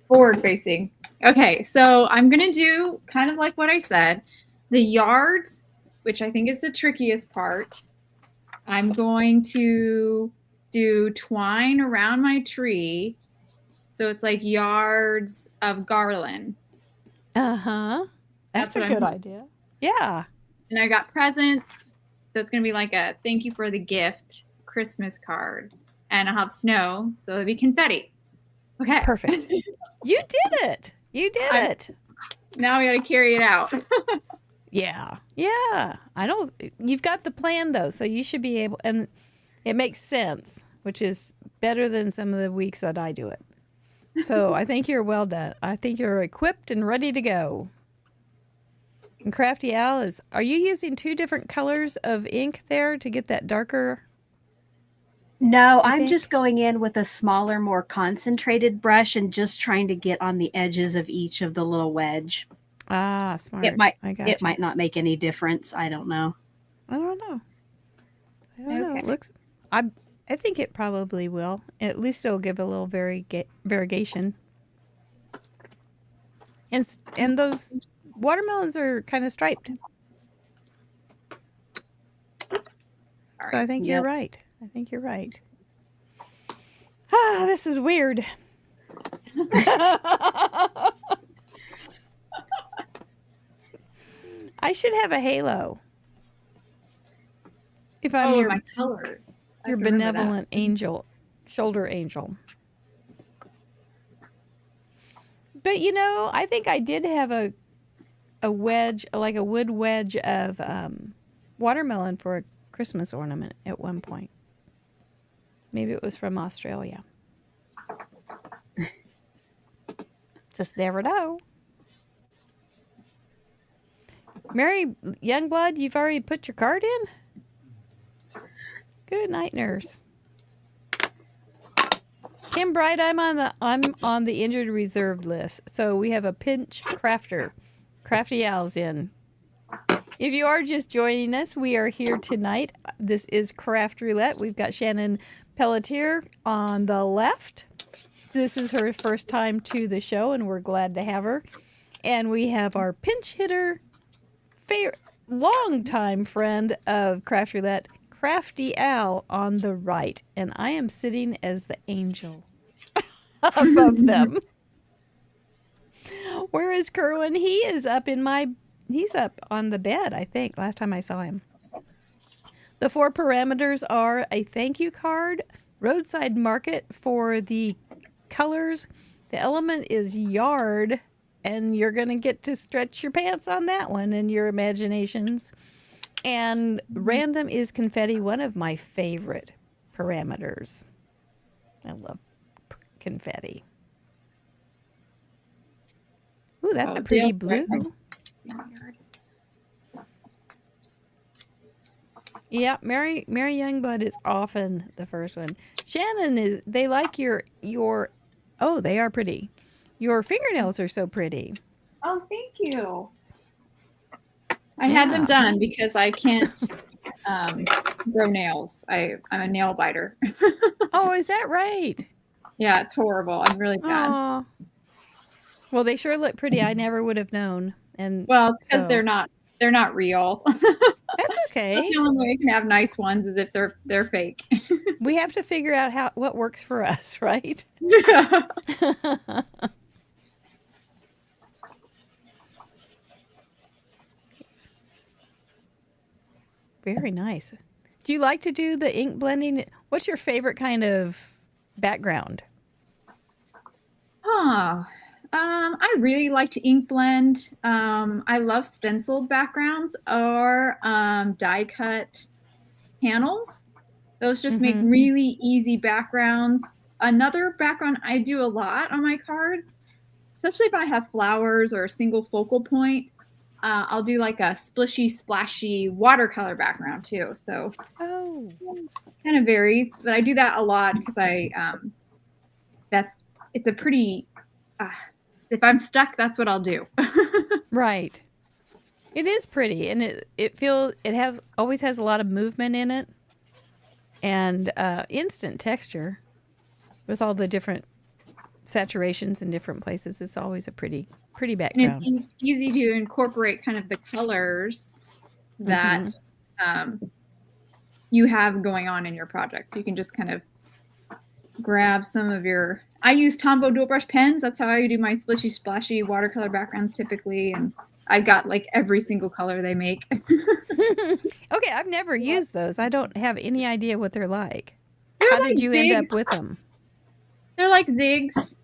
forward facing. Okay. So I'm going to do kind of like what I said. The yards, which I think is the trickiest part. I'm going to do twine around my tree. So it's like yards of garland. Uh-huh. That's a good idea. Yeah. And I got presents. So it's going to be like a thank you for the gift Christmas card. And I'll have snow. So it'll be confetti. Okay. Perfect. You did it. You did it. Now we got to carry it out. Yeah. Yeah. You've got the plan though. So you should be able, and it makes sense, which is better than some of the weeks that I do it. So I think you're well done. I think you're equipped and ready to go. And Crafty Al are you using 2 different colors of ink there to get that darker? No, I'm just going in with a smaller, more concentrated brush and just trying to get on the edges of each of the little wedge. Ah, smart. It might not make any difference. I don't know. I don't know. It looks. I think it probably will. At least it'll give a little variegation. And those watermelons are kind of striped. Oops. So I think you're right. I think you're right. Ah, this is weird. I should have a halo. If I'm my colors. Your benevolent angel, shoulder angel. But I think I did have a wedge, like a wood wedge of watermelon for a Christmas ornament at one point. Maybe it was from Australia. Just never know. Mary Youngblood, you've already put your card in? Good night, nurse. Kim Bright, I'm on the injured reserve list. So we have a pinch crafter. Crafty Al's in. If you are just joining us, we are here tonight. This is Craft Roulette. We've got Shannon Pelletier on the left. This is her first time to the show, and we're glad to have her. And we have our pinch hitter, longtime friend of Craft Roulette, Crafty Al, on the right. And I am sitting as the angel above them. Where is Kerwin? He is he's up on the bed, I think, last time I saw him. The 4 parameters are a thank you card, roadside market for the colors. The element is yard, and you're going to get to stretch your pants on that one and your imaginations. And random is confetti, one of my favorite parameters. I love confetti. Ooh, that's a pretty blue. Yeah, Mary Youngblood is often the first one. Shannon they like your oh, they are pretty. Your fingernails are so pretty. Oh, thank you. I had them done because I can't grow nails. I'm a nail biter. Oh, is that right? Yeah, it's horrible. I'm really bad. Aw. Well, they sure look pretty. I never would have known. And Well, it's because so- they're not real. That's okay. That's the only way you can have nice ones is if they're fake. We have to figure out what works for us, right? Very nice. Do you like to do the ink blending? What's your favorite kind of background? I really like to ink blend. I love stenciled backgrounds or die cut panels. Those just make really easy backgrounds. Another background I do a lot on my cards, especially if I have flowers or a single focal point, I'll do like a splishy, splashy watercolor background too. So kind of varies, but I do that a lot because it's a pretty, if I'm stuck, that's what I'll do. Right. It is pretty, and it always has a lot of movement in it, and instant texture with all the different saturations in different places. It's always a pretty background. And it's easy to incorporate kind of the colors that you have going on in your project. You can just kind of grab some of I use Tombow dual brush pens. That's how I do my splishy splashy watercolor backgrounds typically. And I've got like every single color they make. Okay, I've never used those. I don't have any idea what they're like. How did you end up with them? They're like zigs.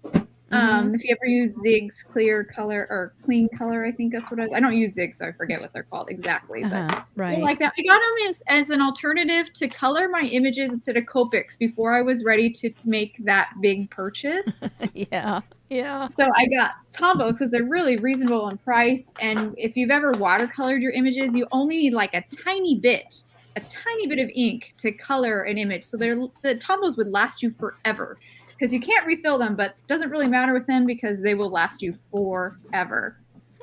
If you ever use Zig's clear color or clean color, I think that's what it is. I don't use Zig, so I forget what they're called exactly. But right. Like that. I got them as an alternative to color my images instead of Copics before I was ready to make that big purchase. Yeah. So I got Tombows because they're really reasonable in price. And if you've ever watercolored your images, you only need like a tiny bit of ink to color an image. So the Tombows would last you forever. Because you can't refill them, but it doesn't really matter with them because they will last you forever.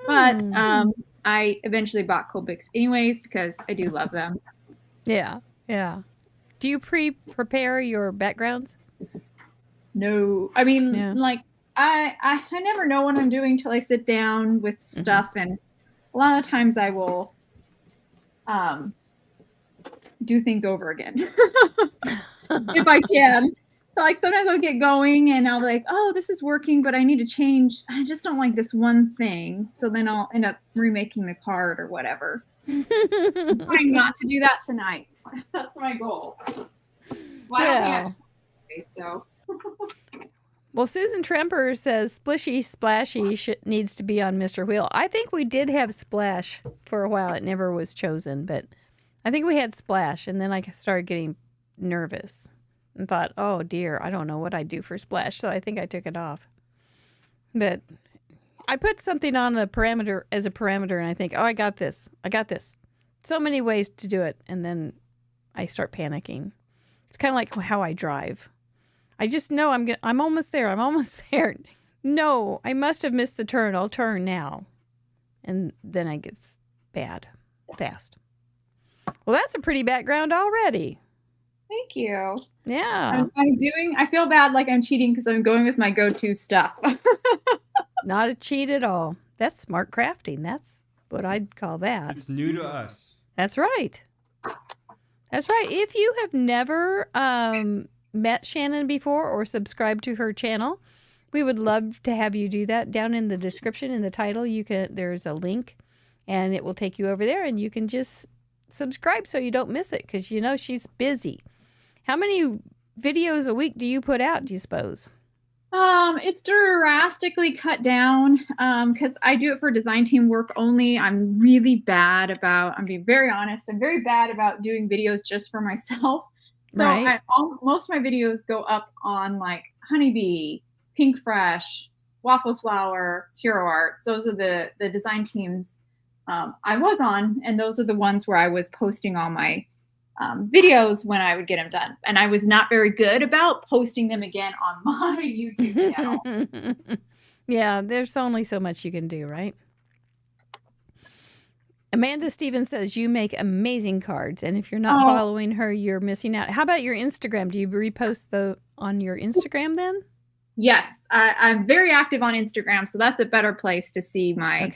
But I eventually bought Copics anyways because I do love them. Yeah. Do you prepare your backgrounds? No. I mean, like, I never know what I'm doing till I sit down with stuff. And a lot of times I will do things over again. If I can. Like sometimes I'll get going and I'll be like, oh, this is working, but I need to change. I just don't like this one thing. So then I'll end up remaking the card or whatever. I'm trying not to do that tonight. That's my goal. Well, I don't have to, so. Well, Susan Tremper says Splishy Splashy needs to be on Mr. Wheel. I think we did have Splash for a while. It never was chosen, but I think we had Splash, and then I started getting nervous. And thought, oh dear, I don't know what I'd do for Splash, so I think I took it off. But I put something on the parameter as a parameter, and I think, oh, I got this. So many ways to do it, and then I start panicking. It's kind of like how I drive. I just know I'm almost there. No, I must have missed the turn. I'll turn now, and then I get bad fast. Well, that's a pretty background already. Thank you. Yeah. I feel bad like I'm cheating because I'm going with my go-to stuff. Not a cheat at all. That's smart crafting. That's what I'd call that. It's new to us. That's right. If you have never met Shannon before or subscribed to her channel, we would love to have you do that. Down in the description, in the title, there's a link, and it will take you over there, and you can just subscribe so you don't miss it because she's busy. How many videos a week do you put out, do you suppose? It's drastically cut down because I do it for design team work only. I'm being very honest, I'm very bad about doing videos just for myself. So most of my videos go up on like Honeybee, Pink Fresh, Waffle Flower, Hero Arts. Those are the design teams I was on, and those are the ones where I was posting all my videos when I would get them done. And I was not very good about posting them again on my YouTube channel. Yeah, there's only so much you can do, right? Amanda Stevens says you make amazing cards, and if you're not following her, you're missing out. How about your Instagram? Do you repost on your Instagram then? Yes, I'm very active on Instagram, so that's a better place to see my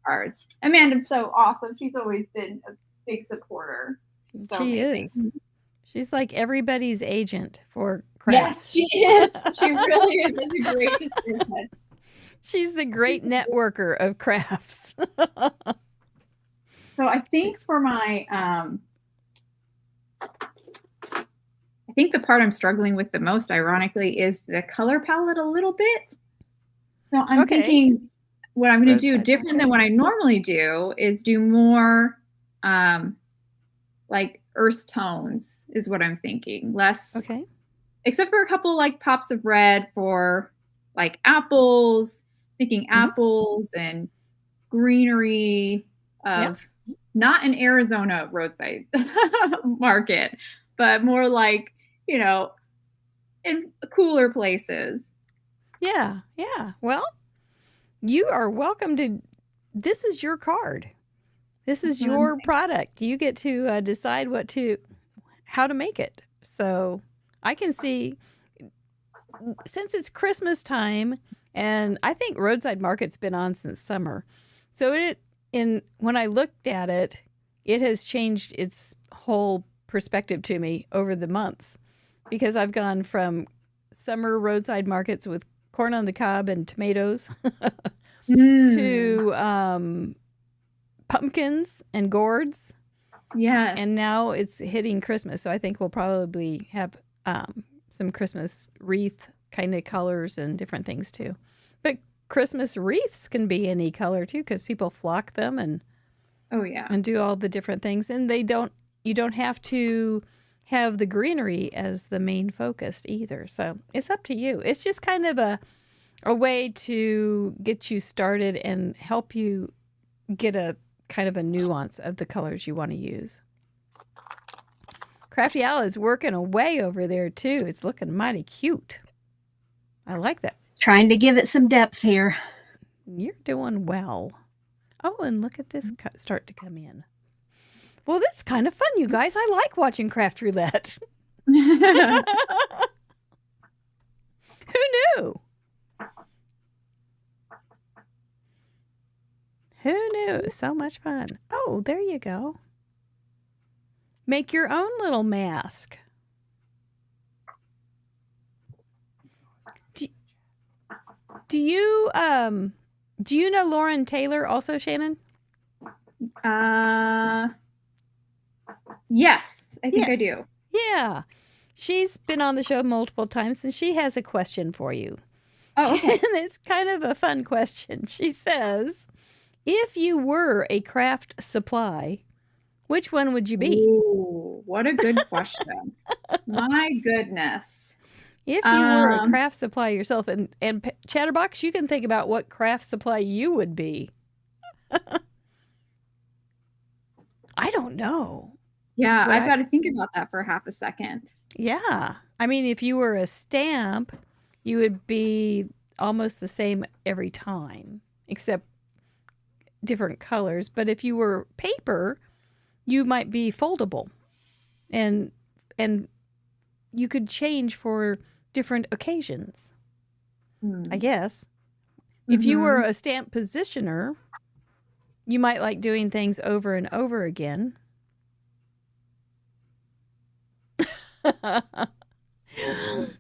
cards. Amanda's so awesome. She's always been a big supporter. She's so She amazing. is. She's like everybody's agent for Yes, crafts. she is. She really is. It's a great description. She's the great networker of crafts. So I think for my, I think the part I'm struggling with the most, ironically, is the color palette a little bit. So I'm Okay. thinking what I'm going to do Roadside different than what I normally do is do more like earth tones is what I'm thinking. Less, Okay. except for a couple like pops of red for like apples, thinking apples and greenery of not an Arizona roadside market, but more like, you know, in cooler places. Yeah. Yeah. Well, you are welcome to. This is your card. This is your product. You get to decide how to make it. So I can see, since it's Christmas time, and I think Roadside Market's been on since summer. So when I looked at it, it has changed its whole perspective to me over the months, because I've gone from summer roadside markets with corn on the cob and tomatoes to pumpkins and gourds. Yes. And now it's hitting Christmas. So I think we'll probably have some Christmas wreath kind of colors and different things too. But Christmas wreaths can be any color too, because people flock them and do all the different things. And you don't have to have the greenery as the main focus either. So it's up to you. It's just kind of a way to get you started and help you get a kind of a nuance of the colors you want to use. Crafty Al is working away over there too. It's looking mighty cute. I like that. Trying to give it some depth here. You're doing well. Oh, and look at this start to come in. Well, this is kind of fun, you guys. I like watching Craft Roulette. Who knew? Who knew? It was so much fun. Oh, there you go. Make your own little mask. Do you know Lauren Taylor also, Shannon? Yes, I think I do. Yeah. She's been on the show multiple times, and she has a question for you. Oh, okay. And it's kind of a fun question. She says, if you were a craft supply, which one would you be? Ooh, what a good question. My goodness. If you were a craft supply yourself, and Chatterbox, you can think about what craft supply you would be. I don't know. Yeah, I've got to think about that for half a second. Yeah. I mean, if you were a stamp, you would be almost the same every time, except different colors. But if you were paper, you might be foldable. And you could change for different occasions, I guess. If you were a stamp positioner, you might like doing things over and over again.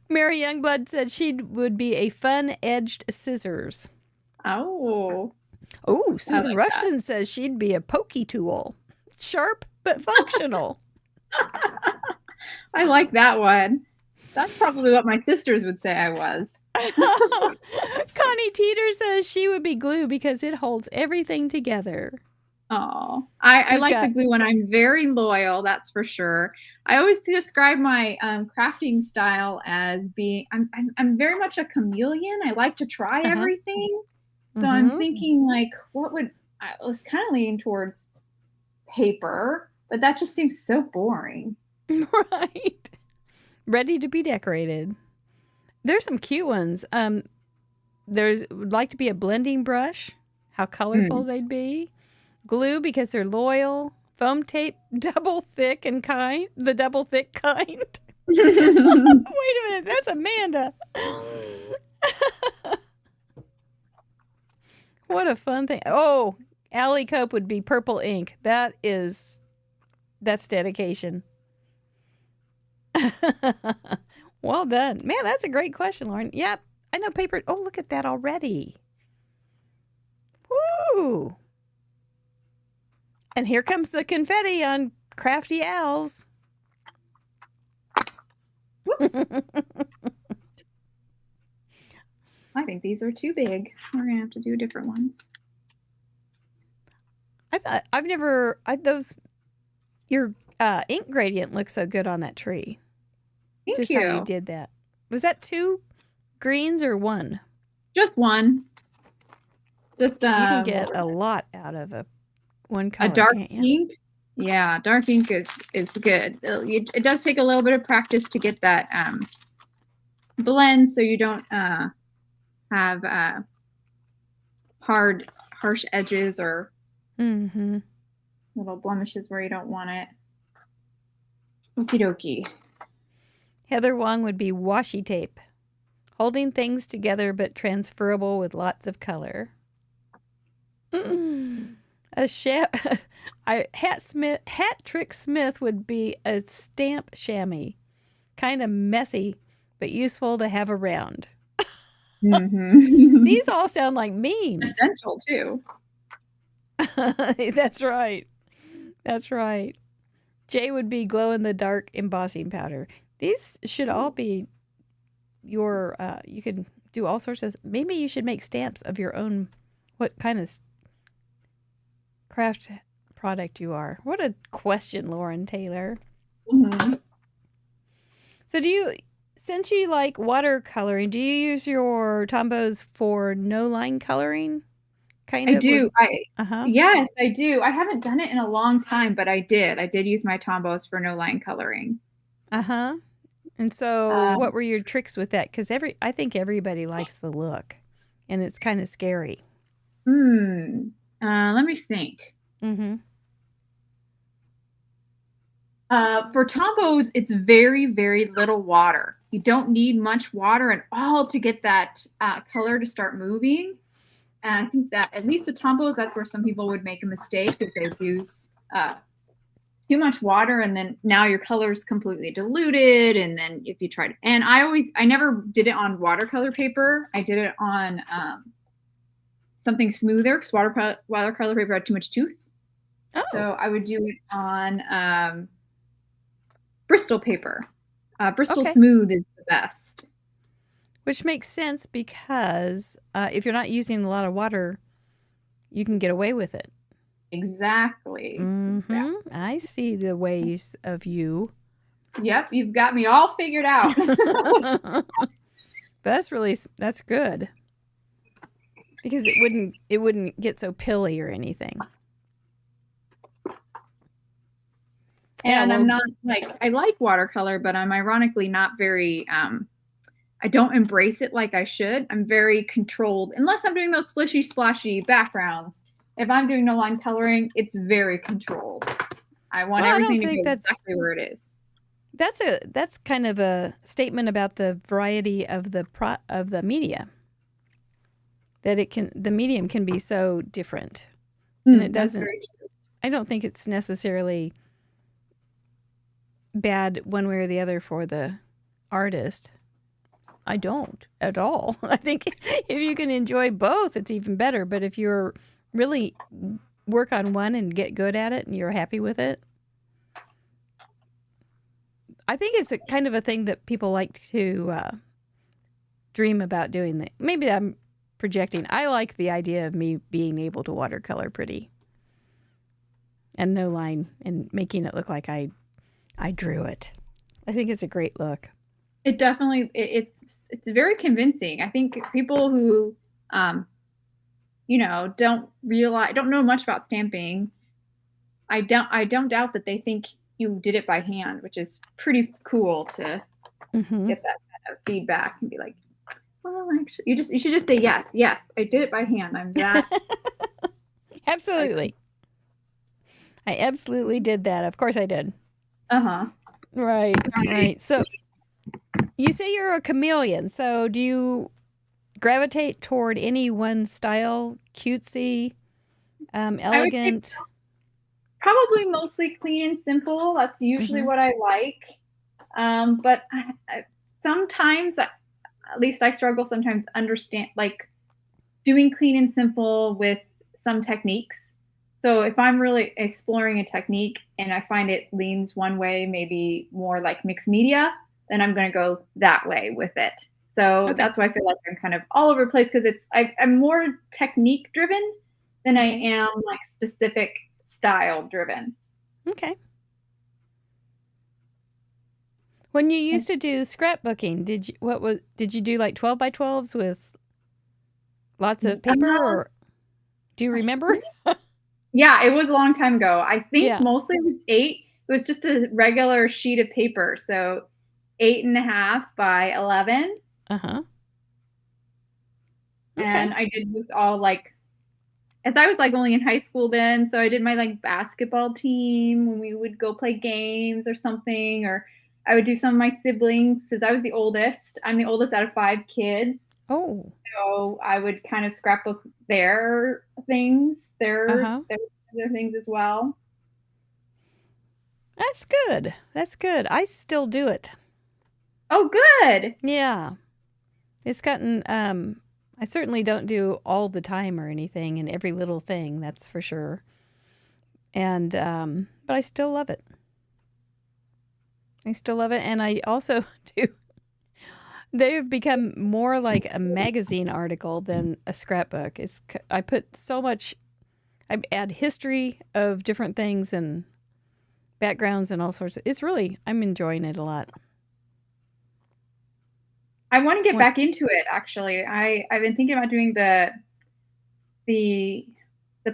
Mary Youngblood said she would be a fun-edged scissors. Oh, Susan like Rushton says she'd be a pokey tool. Sharp but functional. I like that one. That's probably what my sisters would say I was. Connie Teeter says she would be glue because it holds everything together. Oh, I like the glue one. I'm very loyal, that's for sure. I always describe my crafting style as being, I'm very much a chameleon. I like to try everything. So I'm thinking like, I was kind of leaning towards paper, but that just seems so boring. Right. Ready to be decorated. There's some cute ones. Would like to be a blending brush. How colorful they'd be. Glue because they're loyal. Foam tape, double thick kind. The double thick kind. Wait a minute, that's Amanda. What a fun thing. Oh, Allie Cope would be purple ink. That's dedication. Well done. Man, that's a great question, Lauren. Yep. I know paper. Oh, look at that already. Woo! And here comes the confetti on Crafty Owls. Whoops. I think these are too big. We're going to have to do different ones. Your ink gradient looks so good on that tree. Thank Just you. how you did that. Was that 2 greens or 1? Just one. Just You can get a lot out of one color. a dark can't you? ink. Yeah, dark ink is good. It does take a little bit of practice to get that blend, so you don't have harsh edges or Mm-hmm. little blemishes where you don't want it. Okie dokie. Heather Wong would be washi tape, holding things together but transferable with lots of color. A hat trick Smith would be a stamp chamois, kind of messy but useful to have around. Mm-hmm. These all sound like memes. Essential too. That's right. That's right. Jay would be glow in the dark embossing powder. These should all be your, you can do all sorts of, maybe you should make stamps of your own, what kind of craft product you are. What a question, Lauren Taylor. Mm-hmm. So since you like watercoloring, do you use your Tombows for no line coloring? I do. Uh-huh. Yes, I do. I haven't done it in a long time, but I did. I did use my Tombows for no line coloring. Uh-huh. And so what were your tricks with that? Because I think everybody likes the look, and it's kind of scary. Let me think. Mm-hmm. For Tombows, it's very, very little water. You don't need much water at all to get that color to start moving. And I think that at least with Tombows, that's where some people would make a mistake because they use too much water, and then now your color is completely diluted. And then if you try to, and I never did it on watercolor paper. I did it on something smoother because watercolor paper had too much tooth. Oh. So I would do it on Bristol paper. Bristol Smooth is the best. Which makes sense because if you're not using a lot of water, you can get away with it. Exactly. Mm-hmm. Yeah. I see the ways of you. Yep, you've got me all figured out. But that's good. Because it wouldn't get so pilly or anything. And I'm not I like watercolor, but I'm ironically not very I don't embrace it like I should. I'm very controlled. Unless I'm doing those splishy splashy backgrounds. If I'm doing no line coloring, it's very controlled. I want everything to go exactly where it is. That's kind of a statement about the variety of the media. That the medium can be so different. And it doesn't, I don't think it's necessarily bad one way or the other for the artist. I don't at all. I think if you can enjoy both, it's even better. But if you're really work on one and get good at it and you're happy with it, I think it's a kind of a thing that people like to dream about doing. Maybe I'm projecting. I like the idea of me being able to watercolor pretty and no line and making it look like I drew it. I think it's a great look. It definitely it's very convincing. I think people who don't know much about stamping, I don't doubt that they think you did it by hand, which is pretty cool to get that kind of feedback and be like, well, actually, you should just say yes, I did it by hand. I'm that. Absolutely. I absolutely did that. Of course I did. Uh-huh. Right. So you say you're a chameleon. So do you gravitate toward any one style, cutesy, elegant? Probably mostly clean and simple. That's usually what I like. But sometimes, at least I struggle sometimes understand like doing clean and simple with some techniques. So if I'm really exploring a technique and I find it leans one way, maybe more like mixed media, then I'm going to go that way with it. So that's why I feel like I'm kind of all over the place because I'm more technique driven than I am like specific style driven. Okay. When you used to do scrapbooking, did you do like 12 by 12s with lots of paper or do you remember? Yeah, it was a long time ago. I think mostly it was 8. It was just a regular sheet of paper. So 8.5 by 11. Uh-huh. Okay. And I did with all like, as I was like only in high school then. So I did my like basketball team when we would go play games or something, or I would do some of my siblings because I was the oldest. I'm the oldest out of 5 kids. Oh. So I would kind of scrapbook their things, their things as well. That's good. That's good. I still do it. Oh, good. Yeah. It's gotten, I certainly don't do all the time or anything and every little thing, that's for sure. And, but I still love it. I still love it. And I also do. They've become more like a magazine article than a scrapbook. I put so much, I add history of different things and backgrounds and all sorts of, I'm enjoying it a lot. I want to get back into it actually. I've been thinking about doing the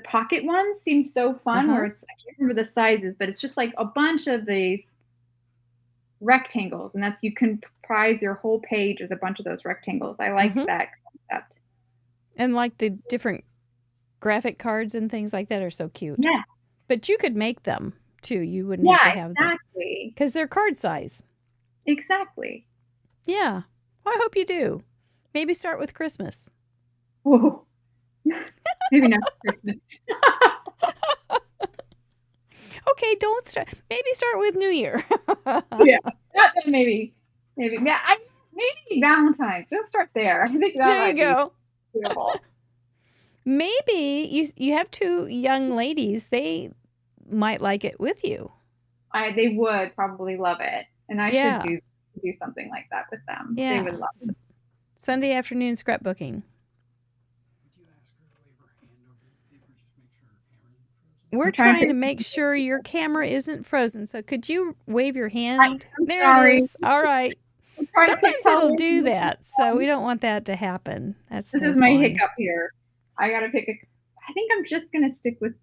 pocket ones seem so fun where it's, I can't remember the sizes, but it's just like a bunch of these rectangles and you comprise your whole page with a bunch of those rectangles. I like that concept. And like the different graphic cards and things like that are so cute. Yeah. But you could make them too. You wouldn't have to have them. Exactly. Because they're card size. Exactly. Yeah. Well, I hope you do. Maybe start with Christmas. Whoa. Maybe not Christmas. Okay, don't start. Maybe start with New Year. Yeah, maybe. Yeah, maybe Valentine's. We'll start there. I think that there you go. Beautiful. Maybe you have 2 young ladies. They might like it with you. They would probably love it, and I should do something like that with them. Yeah. They would love it. Sunday afternoon scrapbooking. We're trying to make sure your camera isn't frozen. So could you wave your hand? I'm there sorry. it is. All right. Sometimes it'll do that, so we don't want that to happen. This is my hiccup here. I gotta pick I think I'm just gonna stick with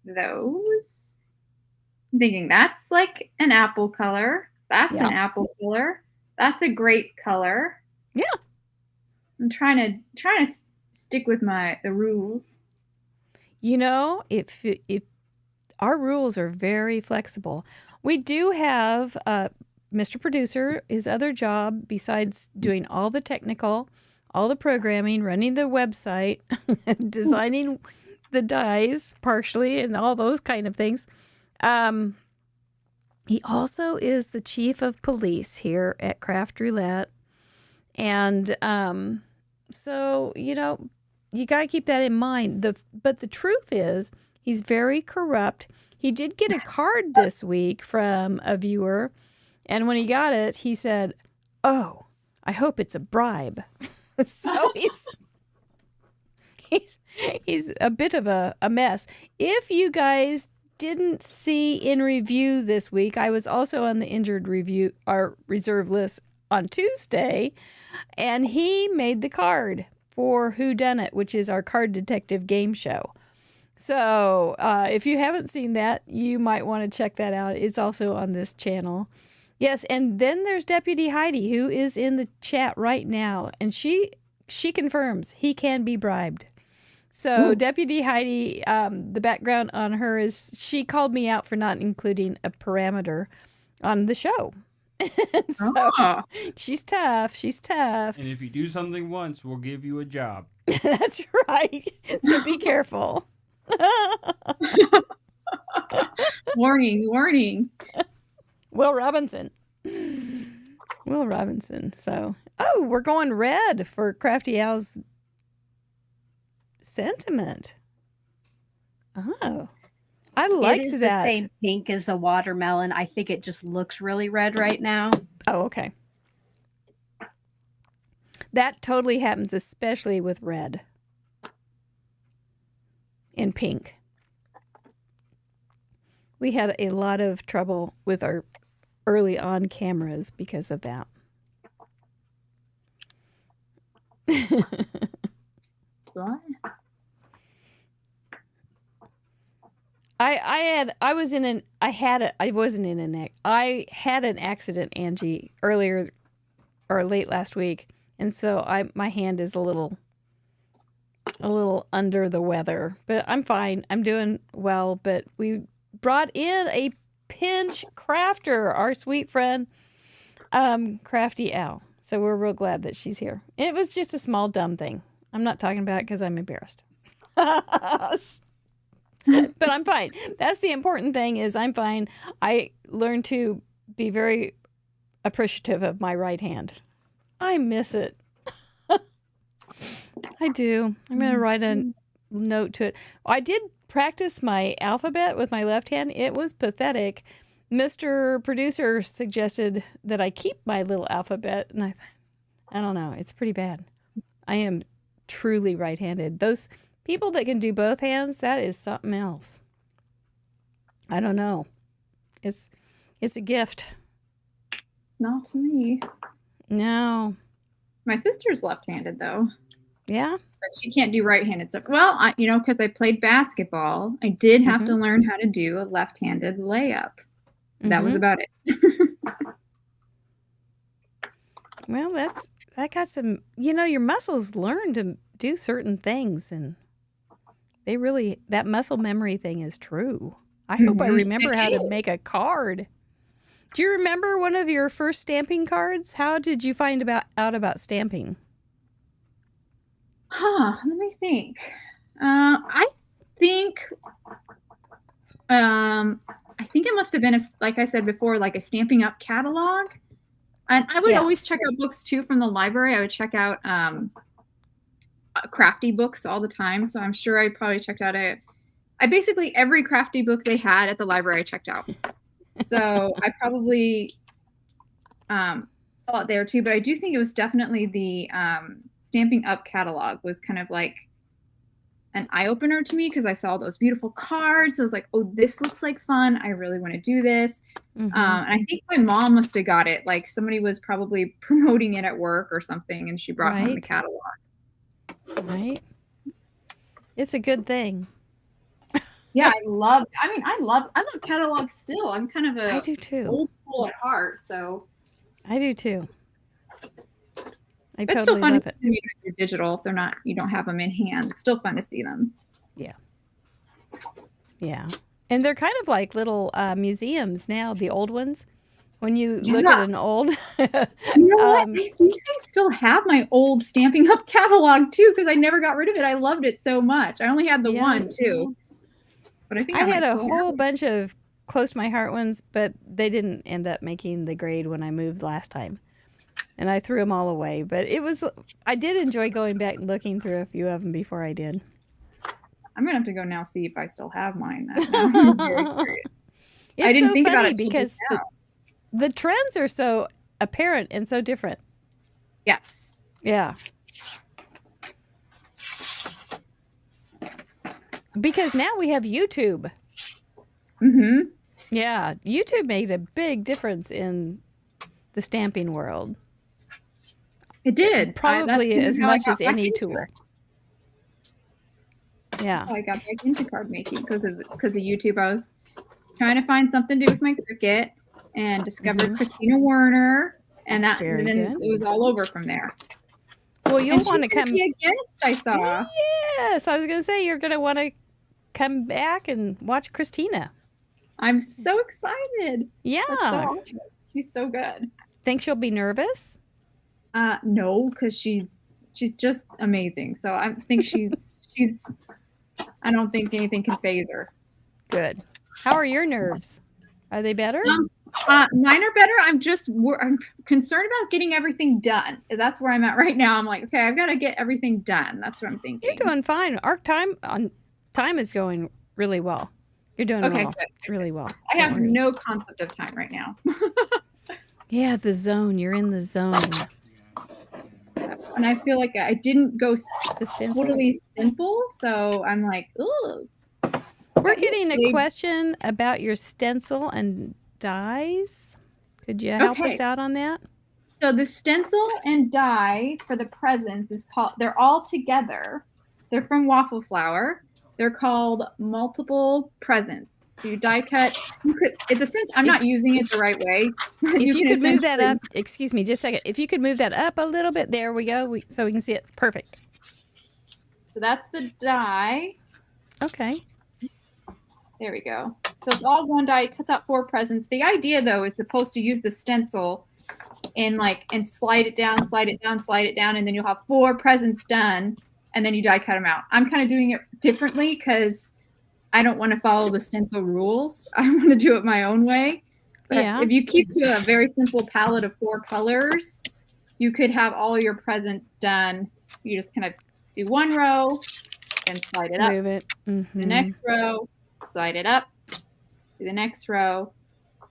those. I'm thinking that's like an apple color. That's an apple color. That's a grape color. Yeah. I'm trying to stick with the rules. You know, if our rules are very flexible. We do have Mr. Producer, his other job, besides doing all the technical, all the programming, running the website, designing the dies partially, and all those kind of things. He also is the chief of police here at Craft Roulette. And so, you know, you got to keep that in mind. But the truth is, he's very corrupt. He did get a card this week from a viewer. And when he got it, he said, "Oh, I hope it's a bribe." So he's a bit of a mess. If you guys didn't see in review this week, I was also on the injured review, our reserve list on Tuesday, and he made the card for Who Done It, which is our card detective game show. So if you haven't seen that, you might want to check that out. It's also on this channel. Yes, and then there's Deputy Heidi, who is in the chat right now, and she confirms he can be bribed. So Deputy Heidi, the background on her is she called me out for not including a parameter on the show. So she's tough. She's tough. And if you do something once, we'll give you a job. That's right. So be careful. Warning, warning. Will Robinson. Will Robinson. So, oh, we're going red for Crafty Al's sentiment. Oh, I liked it is that. the same pink as the watermelon. I think it just looks really red right now. Oh, okay. That totally happens, especially with red and pink. We had a lot of trouble with our early on cameras because of that. What? I had an accident, Angie, earlier or late last week, and so my hand is a little under the weather, but I'm fine. I'm doing well. But we brought in a pinch crafter, our sweet friend, Crafty Al. So we're real glad that she's here. It was just a small dumb thing. I'm not talking about it because I'm embarrassed. But I'm fine. That's the important thing is I'm fine. I learned to be very appreciative of my right hand. I miss it. I do. I'm going to write a note to it. I did practice my alphabet with my left hand. It was pathetic. Mr. Producer suggested that I keep my little alphabet, and I don't know. It's pretty bad. I am truly right-handed. Those people that can do both hands, that is something else. I don't know. It's a gift. Not to me. No. My sister's left-handed though. Yeah. But she can't do right-handed stuff. Well, because I played basketball, I did have to learn how to do a left-handed layup. That was about it. Well, that got some, your muscles learn to do certain things, and that muscle memory thing is true. I hope I remember how to make a card. Do you remember one of your first stamping cards? How did you find out about stamping? Let me think. I think it must have been, like I said before, like a Stampin' Up! Catalog. And I would always check out books too from the library. I would check out crafty books all the time. So I'm sure I probably checked out basically every crafty book they had at the library I checked out. So I probably saw it there too. But I do think it was definitely the Stampin' Up! Catalog was kind of like an eye-opener to me because I saw those beautiful cards. So I was like, oh, this looks like fun. I really want to do this. And I think my mom must have got it. Like somebody was probably promoting it at work or something, and she brought home the catalog. Right. It's a good thing. Yeah, I love catalogs still. I'm kind of I do too. Old school at heart, so I do too. It's still fun to see them through digital if you don't have them in hand. It's still fun to see them. Yeah. Yeah. And they're kind of like little museums now, the old ones. When you look at an old... what? I think I still have my old Stampin' Up! Catalog, too, because I never got rid of it. I loved it so much. I only had the one, too. But I think I had a whole bunch of close to my heart ones, but they didn't end up making the grade when I moved last time. And I threw them all away. But I did enjoy going back and looking through a few of them before I did. I'm going to have to go now see if I still have mine. I'm very curious. I didn't think about it because the trends are so apparent and so different. Yes. Yeah. Because now we have YouTube. Mm-hmm. Yeah. YouTube made a big difference in the stamping world. It did. Probably as much as any tool. Yeah. I got back into card making because of YouTube. I was trying to find something to do with my Cricut and discovered Christina Werner, and then it was all over from there. Well, you'll want to come be a guest. I saw. Yes, I was going to say you're going to want to come back and watch Christina. I'm so excited. Yeah, so awesome. She's so good. Think she'll be nervous? No, because she's just amazing. So I think she's I don't think anything can phase her. Good. How are your nerves? Are they better? Mine are better. I'm concerned about getting everything done. That's where I'm at right now. I'm like, okay, I've got to get everything done. That's what I'm thinking. You're doing fine. Arc time is going really well. You're doing good. Really well. I have no concept of time right now. Yeah, the zone. You're in the zone. And I feel like I didn't go stencils. totally simple, so I'm like, ooh. We're getting a question about your stencil and dies. Could you help us out on that? So the stencil and die for the presents is called, they're all together. They're from Waffle Flower. They're called multiple presents. So you die cut. I'm not using it the right way. If you could move that up, excuse me, just a second. If you could move that up a little bit, there we go. So we can see it. Perfect. So that's the die. Okay. There we go. So it's all one die. It cuts out 4 presents. The idea, though, is supposed to use the stencil and slide it down, slide it down, slide it down, and then you'll have 4 presents done, and then you die cut them out. I'm kind of doing it differently because I don't want to follow the stencil rules. I want to do it my own way. But if you keep to a very simple palette of 4 colors, you could have all your presents done. You just kind of do 1 row and slide it up. Move it. Mm-hmm. The next row, slide it up. Do the next row,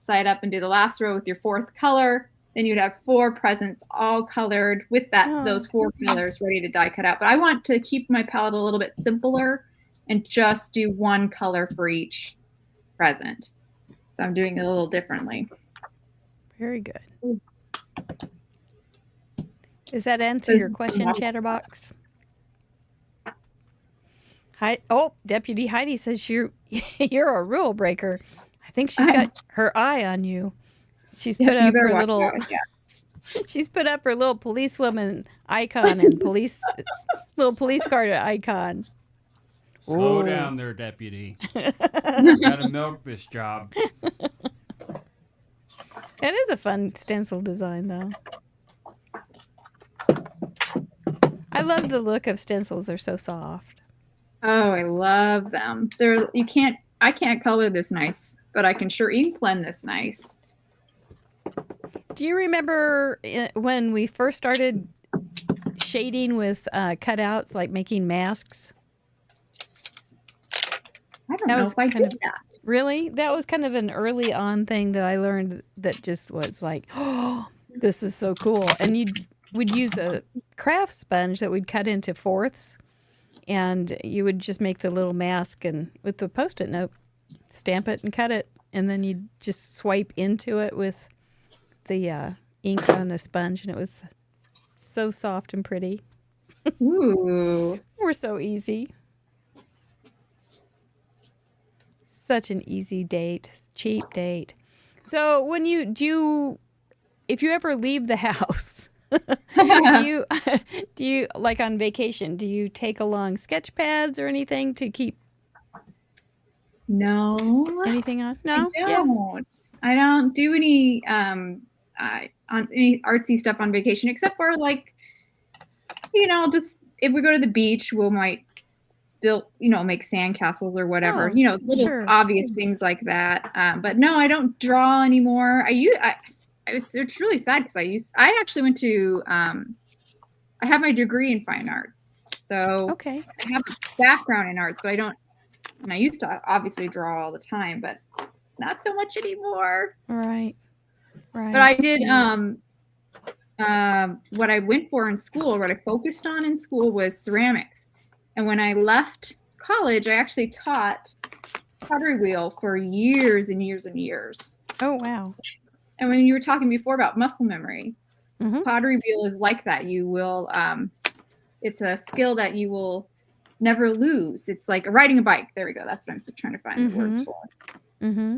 slide up and do the last row with your 4th color. Then you'd have 4 presents all colored with those 4 colors ready to die cut out. But I want to keep my palette a little bit simpler and just do 1 color for each present. So I'm doing it a little differently. Very good. Does that answer your question, Chatterbox? Deputy Heidi says you're a rule breaker. I think she's got her eye on you. She's put up her little. She's put up her little policewoman icon and little police car icon. Slow down there, deputy. Gotta milk this job. That is a fun stencil design, though. I love the look of stencils. They're so soft. Oh, I love them. I can't color this nice, but I can sure ink blend this nice. Do you remember when we first started shading with cutouts, like making masks? I don't know if I did that. Really? That was kind of an early on thing that I learned that just was like, oh, this is so cool. And we'd use a craft sponge that we'd cut into 4ths, and you would just make the little mask and with the Post-it note, stamp it and cut it, and then you'd just swipe into it with the ink on a sponge, and it was so soft and pretty. Ooh. We're so easy. Such an easy date, cheap date. So when if you ever leave the house, do you like on vacation, do you take along sketch pads or anything to keep anything on? No, I don't. I don't do any on any artsy stuff on vacation, except for just if we go to the beach, we might build, make sandcastles or whatever, little obvious things like that. But no, I don't draw anymore. It's really sad because I actually went to, I have my degree in fine arts. So I have a background in arts, but and I used to obviously draw all the time, but not so much anymore. Right. But I did, what I went for in school, what I focused on in school was ceramics. And when I left college, I actually taught pottery wheel for years and years and years. Oh, wow. And when you were talking before about muscle memory, pottery wheel is like that. You will, it's a skill that you will never lose. It's like riding a bike. There we go. That's what I'm trying to find the words for. Mm-hmm.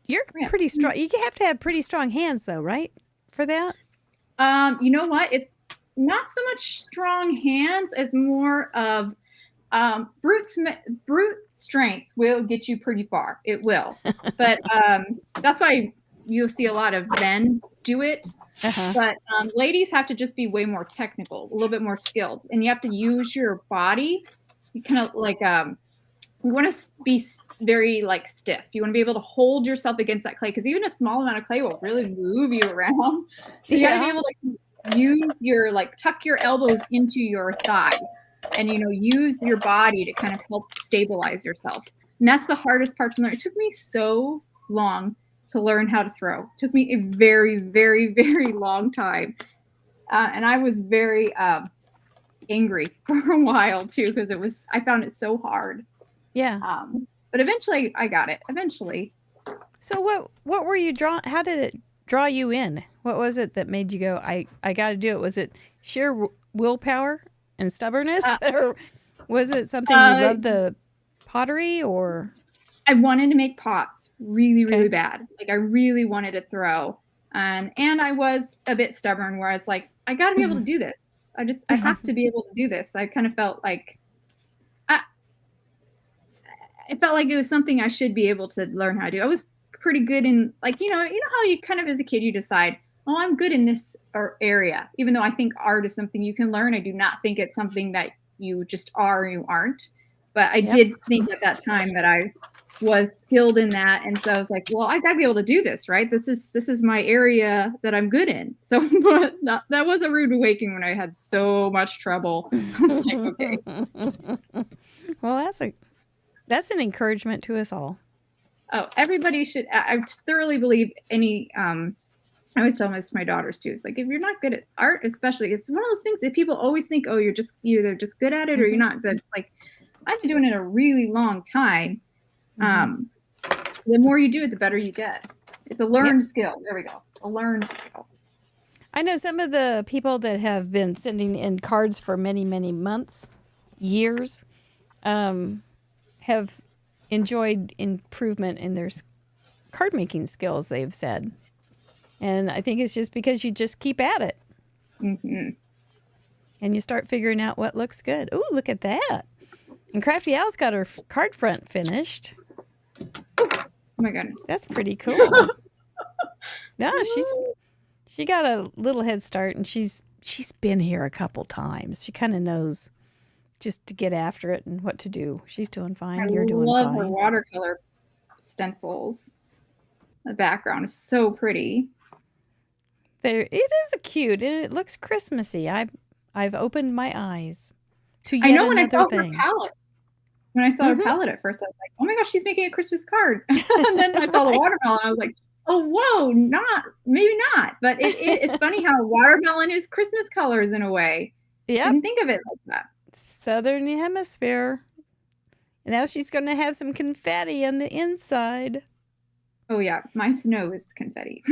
You're pretty strong. You have to have pretty strong hands, though, right? For that? You know what? It's not so much strong hands as more of brute strength will get you pretty far. It will. But that's why you'll see a lot of men do it. But ladies have to just be way more technical, a little bit more skilled. And you have to use your body you kind of like you want to be very like stiff. You want to be able to hold yourself against that clay because even a small amount of clay will really move you around. So you got to be able to use your like tuck your elbows into your thighs and use your body to kind of help stabilize yourself. And that's the hardest part to learn. It took me so long to learn how to throw. It took me a very, very, very long time. And I was very angry for a while too, because I found it so hard. Yeah. But eventually I got it. Eventually. So what were you how did it draw you in? What was it that made you go, I got to do it? Was it sheer willpower and stubbornness? Or was it something you loved the pottery or? I wanted to make pots really, really bad. Like I really wanted to throw. And I was a bit stubborn where I was like, I got to be able to do this. I have to be able to do this. I kind of felt like it felt like it was something I should be able to learn how to do. I was pretty good in like, how you kind of as a kid, you decide, oh, I'm good in this area. Even though I think art is something you can learn. I do not think it's something that you just are or you aren't. But I did think at that time that I was skilled in that. And so I was like, well, I gotta be able to do this, right? This is my area that I'm good in. So but that was a rude awakening when I had so much trouble. I was like, okay. Well, that's an encouragement to us all. Oh, everybody should. I thoroughly believe I always tell this to my daughters too. It's like, if you're not good at art, especially, it's one of those things that people always think, oh, you're either just good at it or you're not. But like, I've been doing it a really long time. The more you do it, the better you get. It's a learned skill. There we go. A learned skill. I know some of the people that have been sending in cards for many, many months, years, have enjoyed improvement in their card making skills, they've said. And I think it's just because you just keep at it. Mm-hmm. And you start figuring out what looks good. Ooh, look at that. And Crafty Al's got her card front finished. Oh my goodness. That's pretty cool. No, she got a little head start, and she's been here a couple times. She kind of knows just to get after it and what to do. She's doing fine. You're doing fine. I love her watercolor stencils. The background is so pretty. It is cute, and it looks Christmassy. I've opened my eyes to yet I know when I another saw thing. her palette. When I saw her palette at first, I was like, oh my gosh, she's making a Christmas card. And then I saw the watermelon. I was like, oh, whoa, maybe not. But it's funny how watermelon is Christmas colors in a way. Yeah. I didn't think of it like that. Southern Hemisphere. And now she's going to have some confetti on the inside. Oh, yeah. My snow is confetti.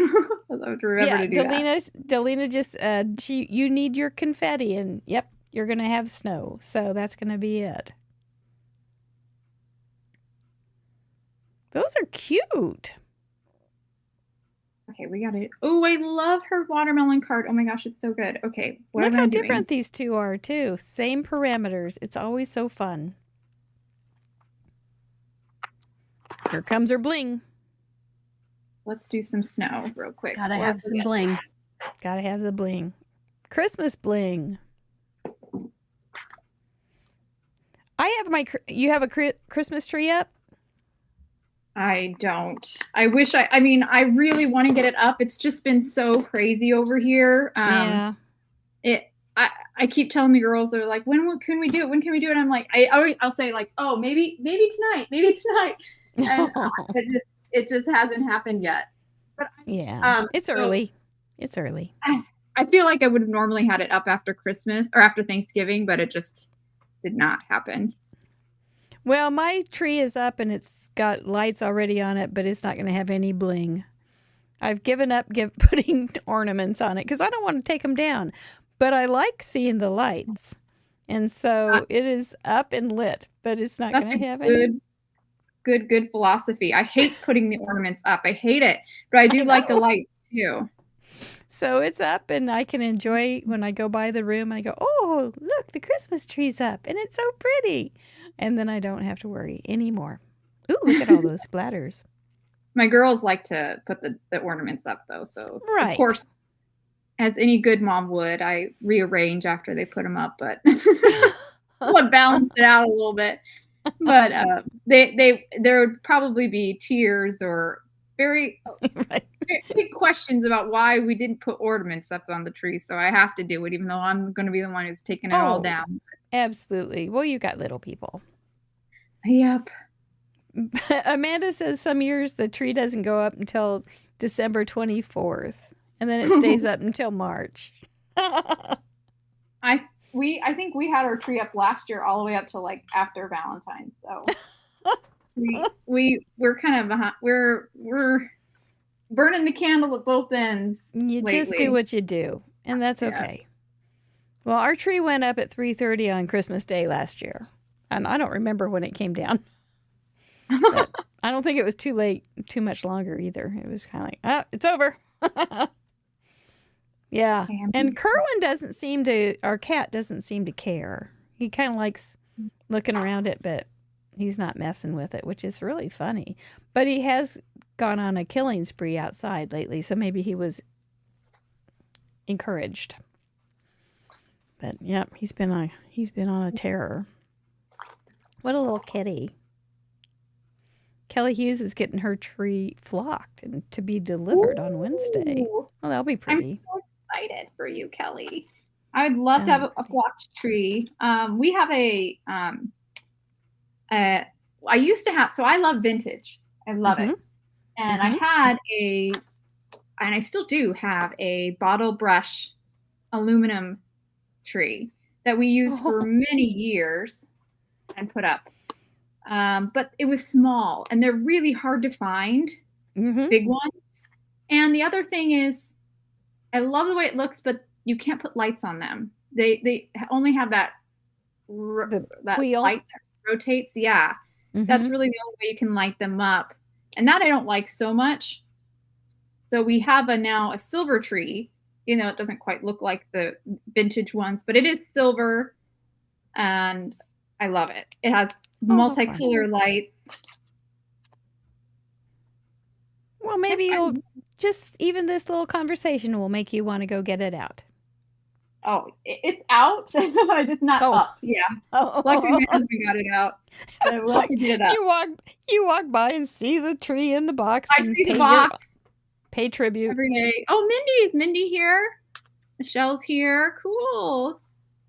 I'll have to remember to do that. Delina just said, you need your confetti. And, yep, you're going to have snow. So that's going to be it. Those are cute. Okay, we got it. Oh, I love her watermelon card. Oh my gosh, it's so good. Okay, what Look am I how doing? different these two are, too. Same parameters. It's always so fun. Here comes her bling. Let's do some snow real quick. Gotta have some bling. Gotta have the bling. Christmas bling. I have you have a Christmas tree up? I don't. I wish I mean, I really want to get it up. It's just been so crazy over here. Yeah. I keep telling the girls, they're like, when can we do it? When can we do it? I'm like, I'll say like, oh, maybe tonight. And it just hasn't happened yet. But it's early. It's early. I feel like I would have normally had it up after Christmas or after Thanksgiving, but it just did not happen. Well, my tree is up and it's got lights already on it, but it's not going to have any bling. I've given up putting ornaments on it because I don't want to take them down. But I like seeing the lights. And so it is up and lit, but it's not going to have any. Good philosophy. I hate putting the ornaments up. I hate it. But I do like the lights too. So it's up and I can enjoy when I go by the room. I go, oh, look, the Christmas tree's up and it's so pretty. And then I don't have to worry anymore. Ooh, look at all those splatters. My girls like to put the ornaments up though. So right. Of course, as any good mom would, I rearrange after they put them up. But love balance it out a little bit. But there would probably be tears or very Right. big questions about why we didn't put ornaments up on the tree. So I have to do it, even though I'm going to be the one who's taking it all Oh. down. Absolutely. Well, you got little people. Yep. Amanda says some years the tree doesn't go up until December 24th, and then it stays up until March. I think we had our tree up last year all the way up to like after Valentine's. So we're kind of behind, we're burning the candle at both ends. You just lately. do what you do, and that's Yeah. okay. Well, our tree went up at 3:30 on Christmas Day last year, and I don't remember when it came down. But I don't think it was too late, too much longer either. It was kind of like, oh, it's over. Yeah. And Kerwin doesn't seem to, our cat doesn't seem to care. He kind of likes looking around it, but he's not messing with it, which is really funny. But he has gone on a killing spree outside lately, so maybe he was encouraged. But yep, he's been on a terror. What a little kitty. Kelly Hughes is getting her tree flocked and to be delivered on Wednesday. Ooh. Well, that'll be I'm pretty. so excited for you, Kelly. I would love to have a flocked tree. We have I used to have, so I love vintage. I love it. And I had and I still do have a bottle brush aluminum tree that we used for many years and put up. But it was small and they're really hard to find, big ones. And the other thing is, I love the way it looks, but you can't put lights on them. They only have that wheel light that rotates. Yeah. That's really the only way you can light them up. And that I don't like so much. So we have now a silver tree. You know, it doesn't quite look like the vintage ones, but it is silver. And I love it. It has multicolor lights. Well, maybe you'll just, even this little conversation will make you want to go get it out. Oh, it's out. Just not up. Yeah. Luckily my husband got it out. We'll have to get it up. You walk by and see the tree in the box. I see the box. Pay tribute. Every day. Oh, Is Mindy here? Michelle's here. Cool.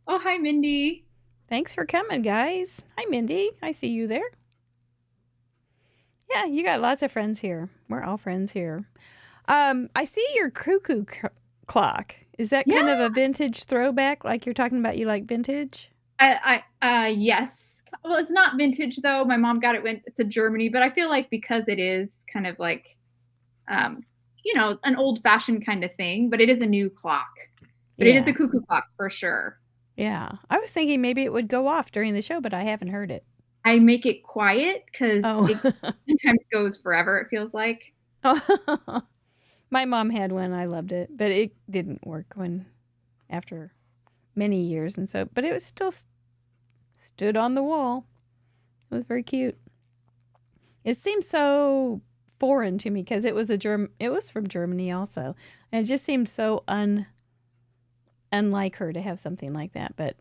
Oh, hi, Mindy. Thanks for coming, guys. Hi, Mindy. I see you there. Yeah, you got lots of friends here. We're all friends here. I see your cuckoo clock. Is that kind of a vintage throwback? Like you're talking about, you like vintage? Yes. Well, it's not vintage though. My mom got it to Germany, but I feel like because it is kind of like, you know, an old fashioned kind of thing, but it is a new clock. But it is a cuckoo clock for sure. Yeah. I was thinking maybe it would go off during the show, but I haven't heard it. I make it quiet because it sometimes goes forever, it feels like. My mom had one. I loved it, but it didn't work after many years. And so, but it was still stood on the wall. It was very cute. It seemed so foreign to me because it was it was from Germany also. And it just seemed so unlike her to have something like that. But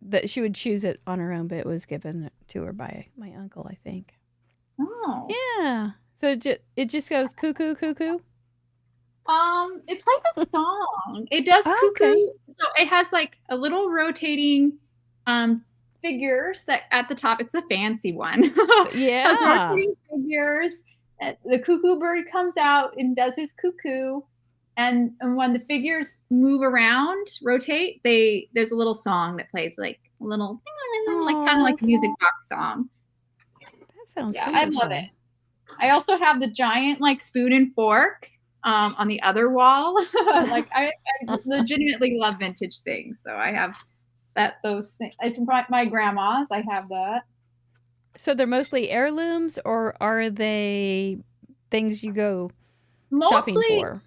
that she would choose it on her own, but it was given to her by my uncle, I think. Oh. Yeah. So it just goes cuckoo, cuckoo. It plays a song. It does cuckoo. Okay. So it has like a little rotating figures that at the top, it's a fancy one. Yeah. It has rotating figures. The cuckoo bird comes out and does his cuckoo. And when the figures move around, rotate, there's a little song that plays like a little like kind of like a music box song. That sounds I love it. I also have the giant like spoon and fork on the other wall. Like I legitimately love vintage things. So I have those things. It's my grandma's. I have that. So they're mostly heirlooms, or are they things you go shopping for?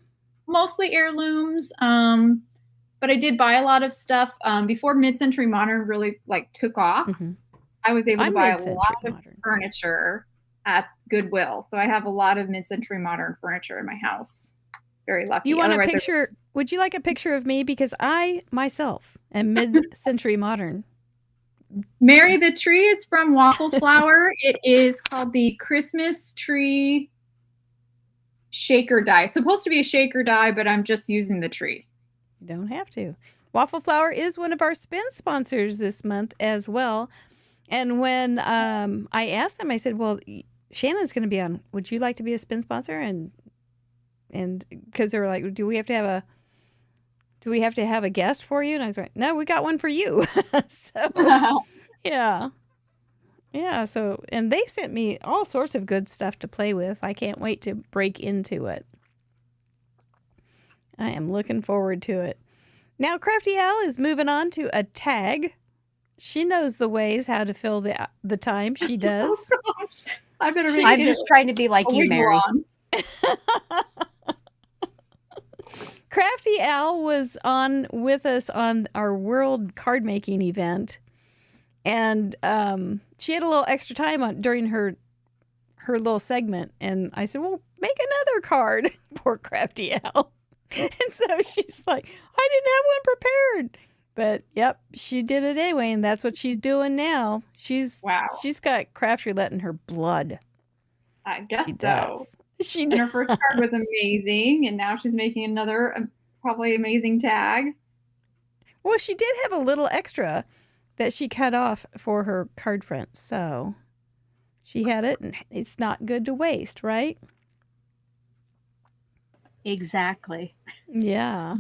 Mostly heirlooms. But I did buy a lot of stuff before mid-century modern really like took off. I was able to buy a lot of furniture at Goodwill. So I have a lot of mid-century modern furniture in my house. Very lucky. You want a picture? Would you like a picture of me? Because I myself am mid-century modern. Mary, the tree is from Waffle Flower. It is called the Christmas Tree Shaker Die. It's supposed to be a shaker die, but I'm just using the tree. You don't have to. Waffle Flower is one of our spin sponsors this month as well. And when I asked them, I said, well, Shannon's going to be on. Would you like to be a spin sponsor? And because they were like, do we have to have a guest for you? And I was like, no, we got one for you. So, yeah. Yeah. So, and they sent me all sorts of good stuff to play with. I can't wait to break into it. I am looking forward to it. Now, Crafty Al is moving on to a tag. She knows the ways how to fill the time. She does. I better I'm just trying to be like you, Mary. Crafty Al was on with us on our world card making event, and she had a little extra time during her little segment, and I said, well, make another card. Poor Crafty Al. And so she's like, I didn't have one prepared. But yep, she did it anyway, and that's what she's doing now. She's got Craft Roulette in her blood. I guess she so. Does. She and does. her first card was amazing, and now she's making another probably amazing tag. Well, she did have a little extra that she cut off for her card front, so she had it, and it's not good to waste, right? Exactly. Yeah.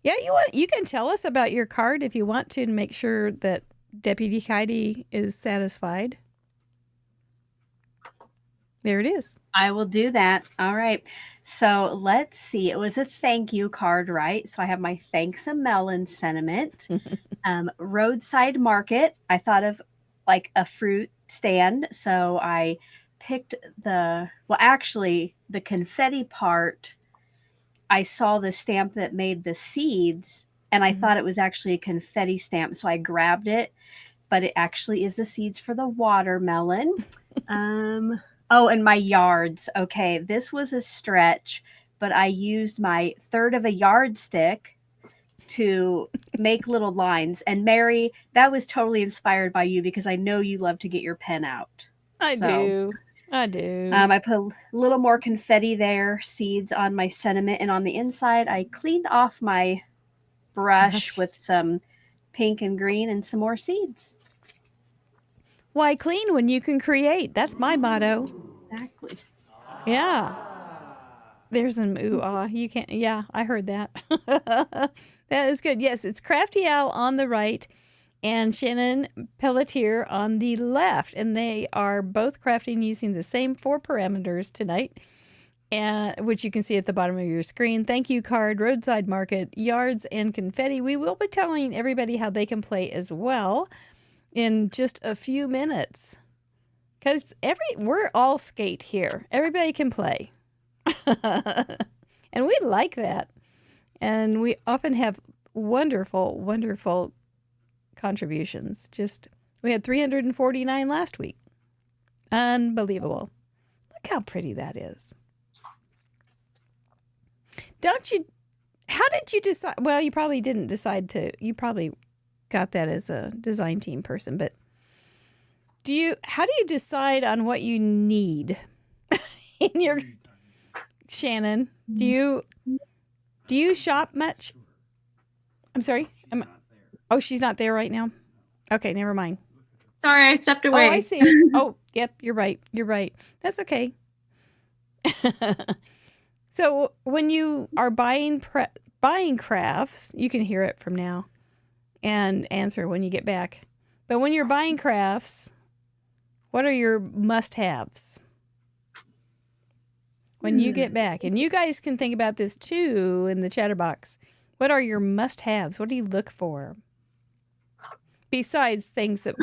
Yeah, you can tell us about your card if you want to make sure that Deputy Heidi is satisfied. There it is. I will do that. All right. So let's see. It was a thank you card, right? So I have my thanks a melon sentiment. Roadside market. I thought of like a fruit stand. So I picked the confetti part. I saw the stamp that made the seeds, and I thought it was actually a confetti stamp. So I grabbed it, but it actually is the seeds for the watermelon. Oh, and my yards. Okay, this was a stretch, but I used my third of a yardstick to make little lines. And Mary, that was totally inspired by you because I know you love to get your pen out. I do. I put a little more confetti there, seeds on my sentiment, and on the inside, I cleaned off my brush with some pink and green and some more seeds. Why clean when you can create? That's my motto. Exactly. Yeah. There's an ooh-ah. You can't. Yeah, I heard that. That is good. Yes, it's Crafty Al on the right and Shannon Pelletier on the left. And they are both crafting using the same 4 parameters tonight, which you can see at the bottom of your screen. Thank you card, roadside market, yards, and confetti. We will be telling everybody how they can play as well in just a few minutes. Because we're all skate here. Everybody can play. And we like that. And we often have wonderful, wonderful contributions. We had 349 last week. Unbelievable. Look how pretty that is. How did you decide? Well, you probably didn't decide you probably got that as a design team person, but how do you decide on what you need in your, Shannon, do you shop much? I'm sorry. She's not there right now. Okay, never mind. Sorry, I stepped away. Oh, I see. Oh, yep, you're right. That's okay. So when you are buying crafts, you can hear it from now and answer when you get back. But when you're buying crafts, what are your must-haves when you get back? And you guys can think about this too in the chatterbox. What are your must-haves? What do you look for? Besides things that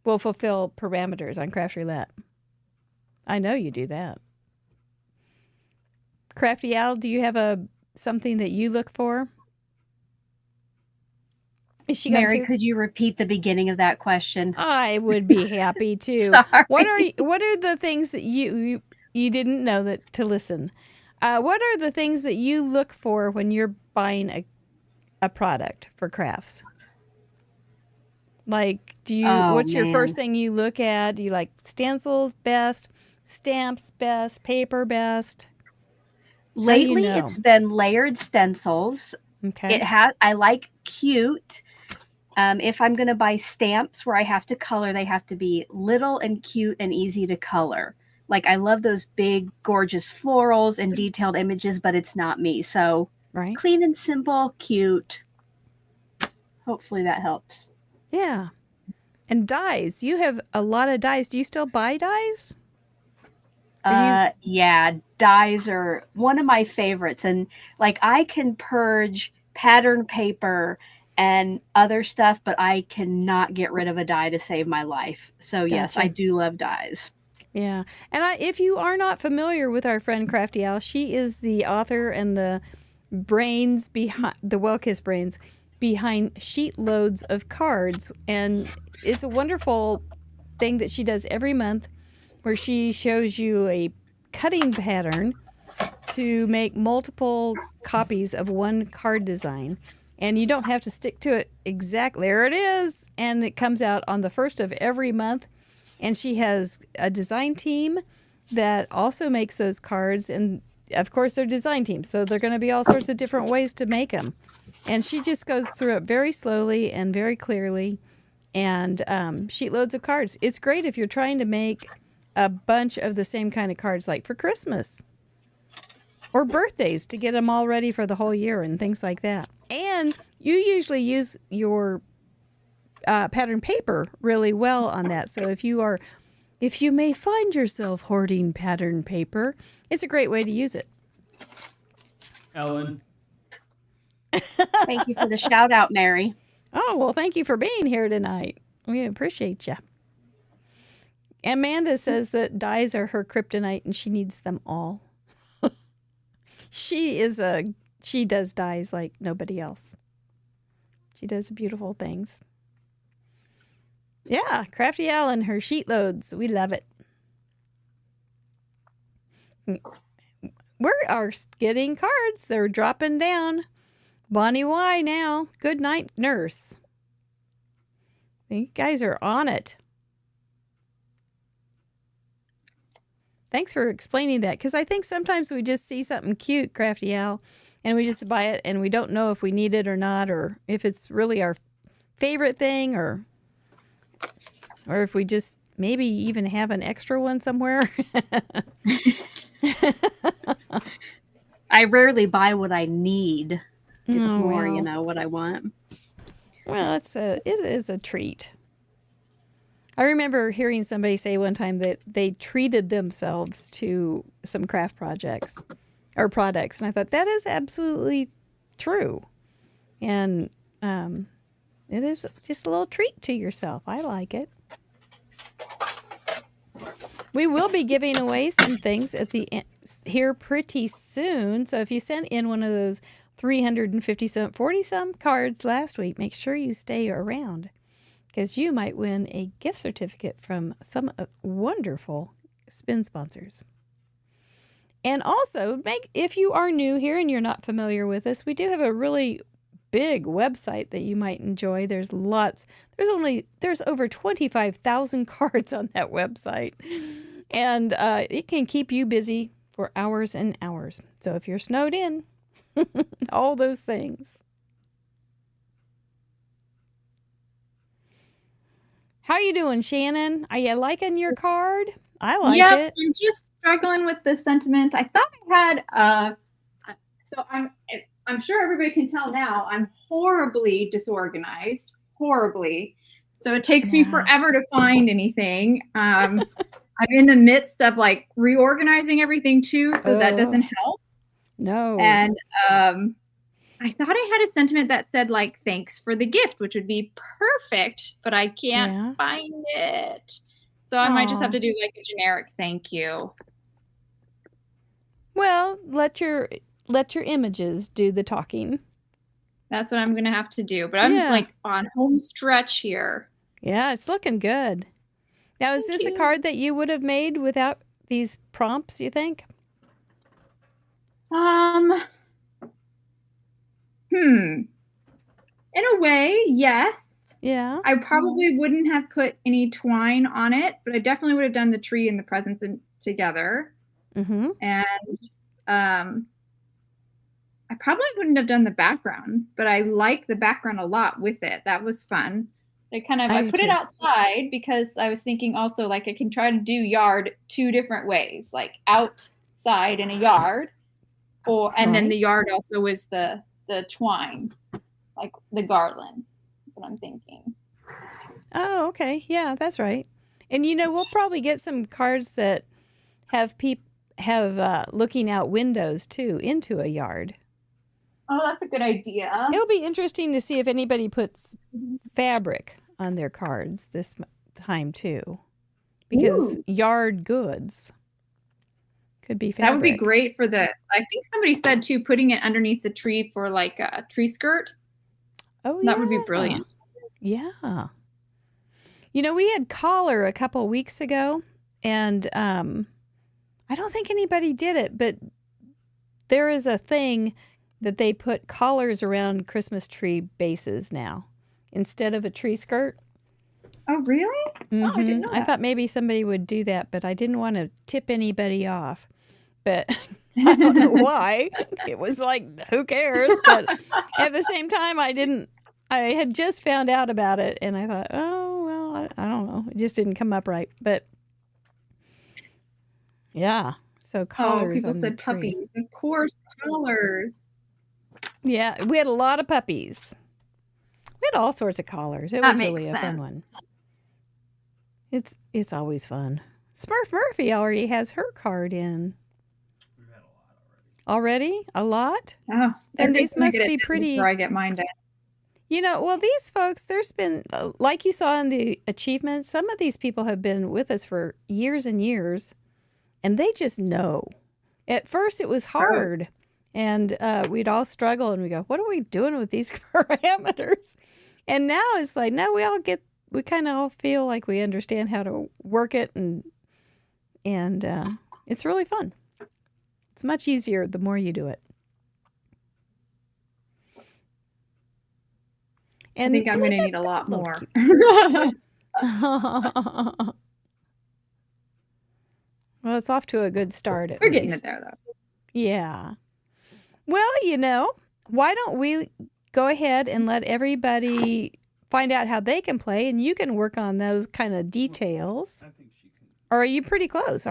will fulfill parameters on Craft Roulette. I know you do that. Crafty Al, do you have something that you look for? Is she Mary, could you repeat the beginning of that question? I would be happy to. Sorry. What are the things that you didn't know that to listen? What are the things that you look for when you're buying a product for crafts? Like, Oh, what's your man. first thing you look at? Do you like stencils best, stamps best, paper best? How do you Lately, know? it's been layered stencils. Okay. I like cute. If I'm going to buy stamps where I have to color, they have to be little and cute and easy to color. Like, I love those big, gorgeous florals and detailed images, but it's not me. So Right. clean and simple, cute. Hopefully that helps. Yeah. And dyes. You have a lot of dyes. Do you still buy dyes? Yeah, dyes are one of my favorites. And like, I can purge pattern paper and other stuff, but I cannot get rid of a dye to save my life. So yes, I Gotcha. do love dyes. Yeah. And if you are not familiar with our friend Crafty Al, she is the author and the brains behind the Well-Kiss brains behind sheet loads of cards. And it's a wonderful thing that she does every month where she shows you a cutting pattern to make multiple copies of one card design. And you don't have to stick to it exactly. There it is. And it comes out on the first of every month. And she has a design team that also makes those cards. And of course, they're design teams. So they're going to be all sorts of different ways to make them. And she just goes through it very slowly and very clearly. And sheet loads of cards. It's great if you're trying to make a bunch of the same kind of cards, like for Christmas or birthdays, to get them all ready for the whole year and things like that. And you usually use your pattern paper really well on that. So if you may find yourself hoarding pattern paper, it's a great way to use it. Ellen. Thank you for the shout out, Mary. Oh, well, thank you for being here tonight. We appreciate you. Amanda says that dyes are her kryptonite and she needs them all. She does dyes like nobody else. She does beautiful things. Yeah, Crafty Al and her sheet loads. We love it. We are getting cards. They're dropping down. Bonnie Y now. Good night, nurse. You guys are on it. Thanks for explaining that, because I think sometimes we just see something cute, Crafty Al, and we just buy it and we don't know if we need it or not, or if it's really our favorite thing, or if we just maybe even have an extra one somewhere. I rarely buy what I need. It's Oh, more, well. what I want. Well, it is a treat. I remember hearing somebody say one time that they treated themselves to some craft projects or products, and I thought that is absolutely true. And it is just a little treat to yourself. I like it. We will be giving away some things at the end here pretty soon. So if you sent in one of those 40-some cards last week, make sure you stay around, because you might win a gift certificate from some wonderful spin sponsors. And also, if you are new here and you're not familiar with us, we do have a really big website that you might enjoy. There's over 25,000 cards on that website. And it can keep you busy for hours and hours. So if you're snowed in, all those things. How you doing, Shannon? Are you liking your card? I like it. I'm just struggling with the sentiment. I thought I had so I'm sure everybody can tell now I'm horribly disorganized. Horribly. So it takes me forever to find anything. I'm in the midst of like reorganizing everything too, so that doesn't help. No. And I thought I had a sentiment that said like thanks for the gift, which would be perfect, but I can't find it. So I might just have to do like a generic thank you. Well, let your images do the talking. That's what I'm gonna have to do. But I'm like on home stretch here. Yeah, it's looking good. Now, is this a card that you would have made without these prompts, you think? In a way, yes. Yeah. I probably wouldn't have put any twine on it, but I definitely would have done the tree and the presents together. Mm-hmm. And I probably wouldn't have done the background, but I like the background a lot with it. That was fun. I do put it too. outside because I was thinking also like I can try to do yard 2 different ways, like outside in a yard, and then Right. the yard also is the twine, like the garland. That's what I'm thinking. Oh, okay. Yeah, that's right. And we'll probably get some cards that have looking out windows too into a yard. Oh, that's a good idea. It'll be interesting to see if anybody puts fabric on their cards this time too, because Ooh. yard goods could be fabric. That would be great for I think somebody said too, putting it underneath the tree for like a tree skirt. Oh, yeah. That would be brilliant. Yeah. We had collar a couple weeks ago, and I don't think anybody did it, but there is a thing that they put collars around Christmas tree bases now instead of a tree skirt. Oh, really? Mm-hmm. Oh, I didn't know that. I thought maybe somebody would do that, but I didn't want to tip anybody off. But I don't know why. It was like, who cares? But at the same time, I had just found out about it, and I thought, oh, well, I don't know. It just didn't come up right. But yeah, so collars people on the said tree. puppies. Of course, collars. Yeah, we had a lot of puppies. We had all sorts of collars. It That was makes really a fun sense. one. It's always fun. Smurf Murphy already has her card in. We've had a lot already. Already? A lot? Oh, And they're these gonna must get it be done pretty. before I get mine done. Well, these folks, there's been, like you saw in the achievements, some of these people have been with us for years and years, and they just know. At first, it was hard, and we'd all struggle, and we go, what are we doing with these parameters? And now it's like, no, we kind of all feel like we understand how to work it, and it's really fun. It's much easier the more you do it. I think I'm going to need a lot more. Well, it's off to a good start at We're getting least. it there, though. Yeah. Well, why don't we go ahead and let everybody find out how they can play, and you can work on those kind of details. I think she can. Or are you pretty close?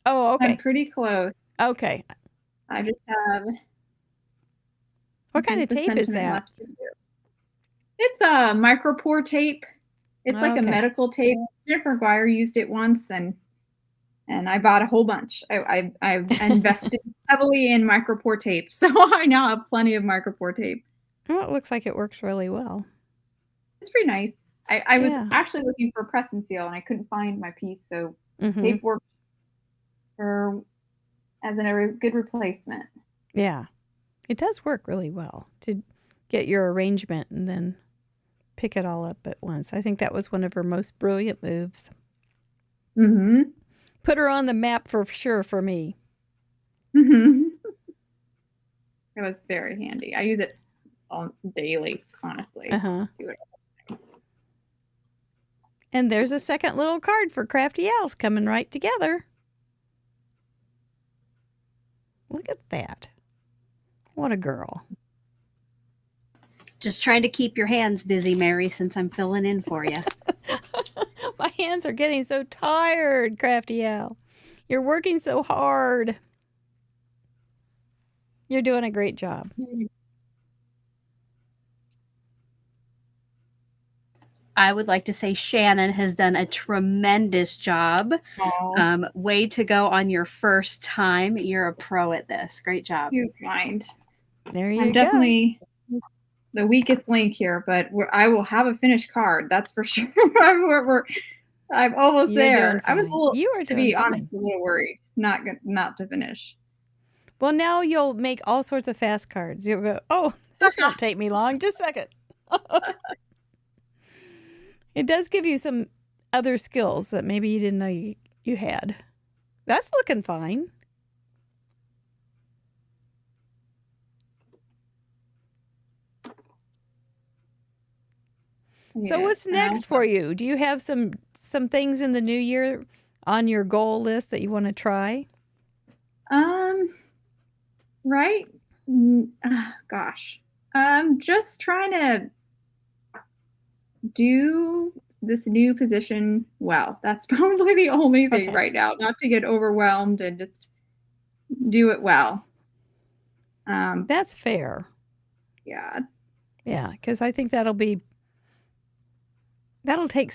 Oh, okay. I'm pretty close. Okay. I just have. What kind of 10% tape is that? left to do. It's a micropore tape. It's like a Okay. medical tape. Jennifer Guire used it once, and I bought a whole bunch. I've invested heavily in micropore tape, so I now have plenty of micropore tape. Well, it looks like it works really well. It's pretty nice. I was Yeah. actually looking for a press and seal, and I couldn't find my piece, so Mhm. tape worked as a good replacement. Yeah. It does work really well to get your arrangement and then pick it all up at once. I think that was one of her most brilliant moves. Mm-hmm. Put her on the map for sure for me. Mm-hmm. It was very handy. I use it daily, honestly. Uh-huh. Do it. And there's a second little card for Crafty Owls coming right together. Look at that. What a girl. Just trying to keep your hands busy, Mary, since I'm filling in for you. My hands are getting so tired, Crafty Owl. You're working so hard. You're doing a great job. I would like to say Shannon has done a tremendous job. Oh, Way to go on your first time. You're a pro at this. Great job. you kind. There you I'm go. definitely the weakest link here, but I will have a finished card. That's for sure. I'm almost You're there. doing I was a fine. little, You are to be doing fine. honest, a little worried not to finish. Well, now you'll make all sorts of fast cards. You'll go, oh, this won't take me long. Just a second. It does give you some other skills that maybe you didn't know you had. That's looking fine. So what's next for you? Do you have some things in the new year on your goal list that you want to try? Right. Gosh. Just trying to do this new position well. That's probably the only thing right now. Not to get overwhelmed and just do it well. That's fair. Yeah. Yeah, because I think that'll take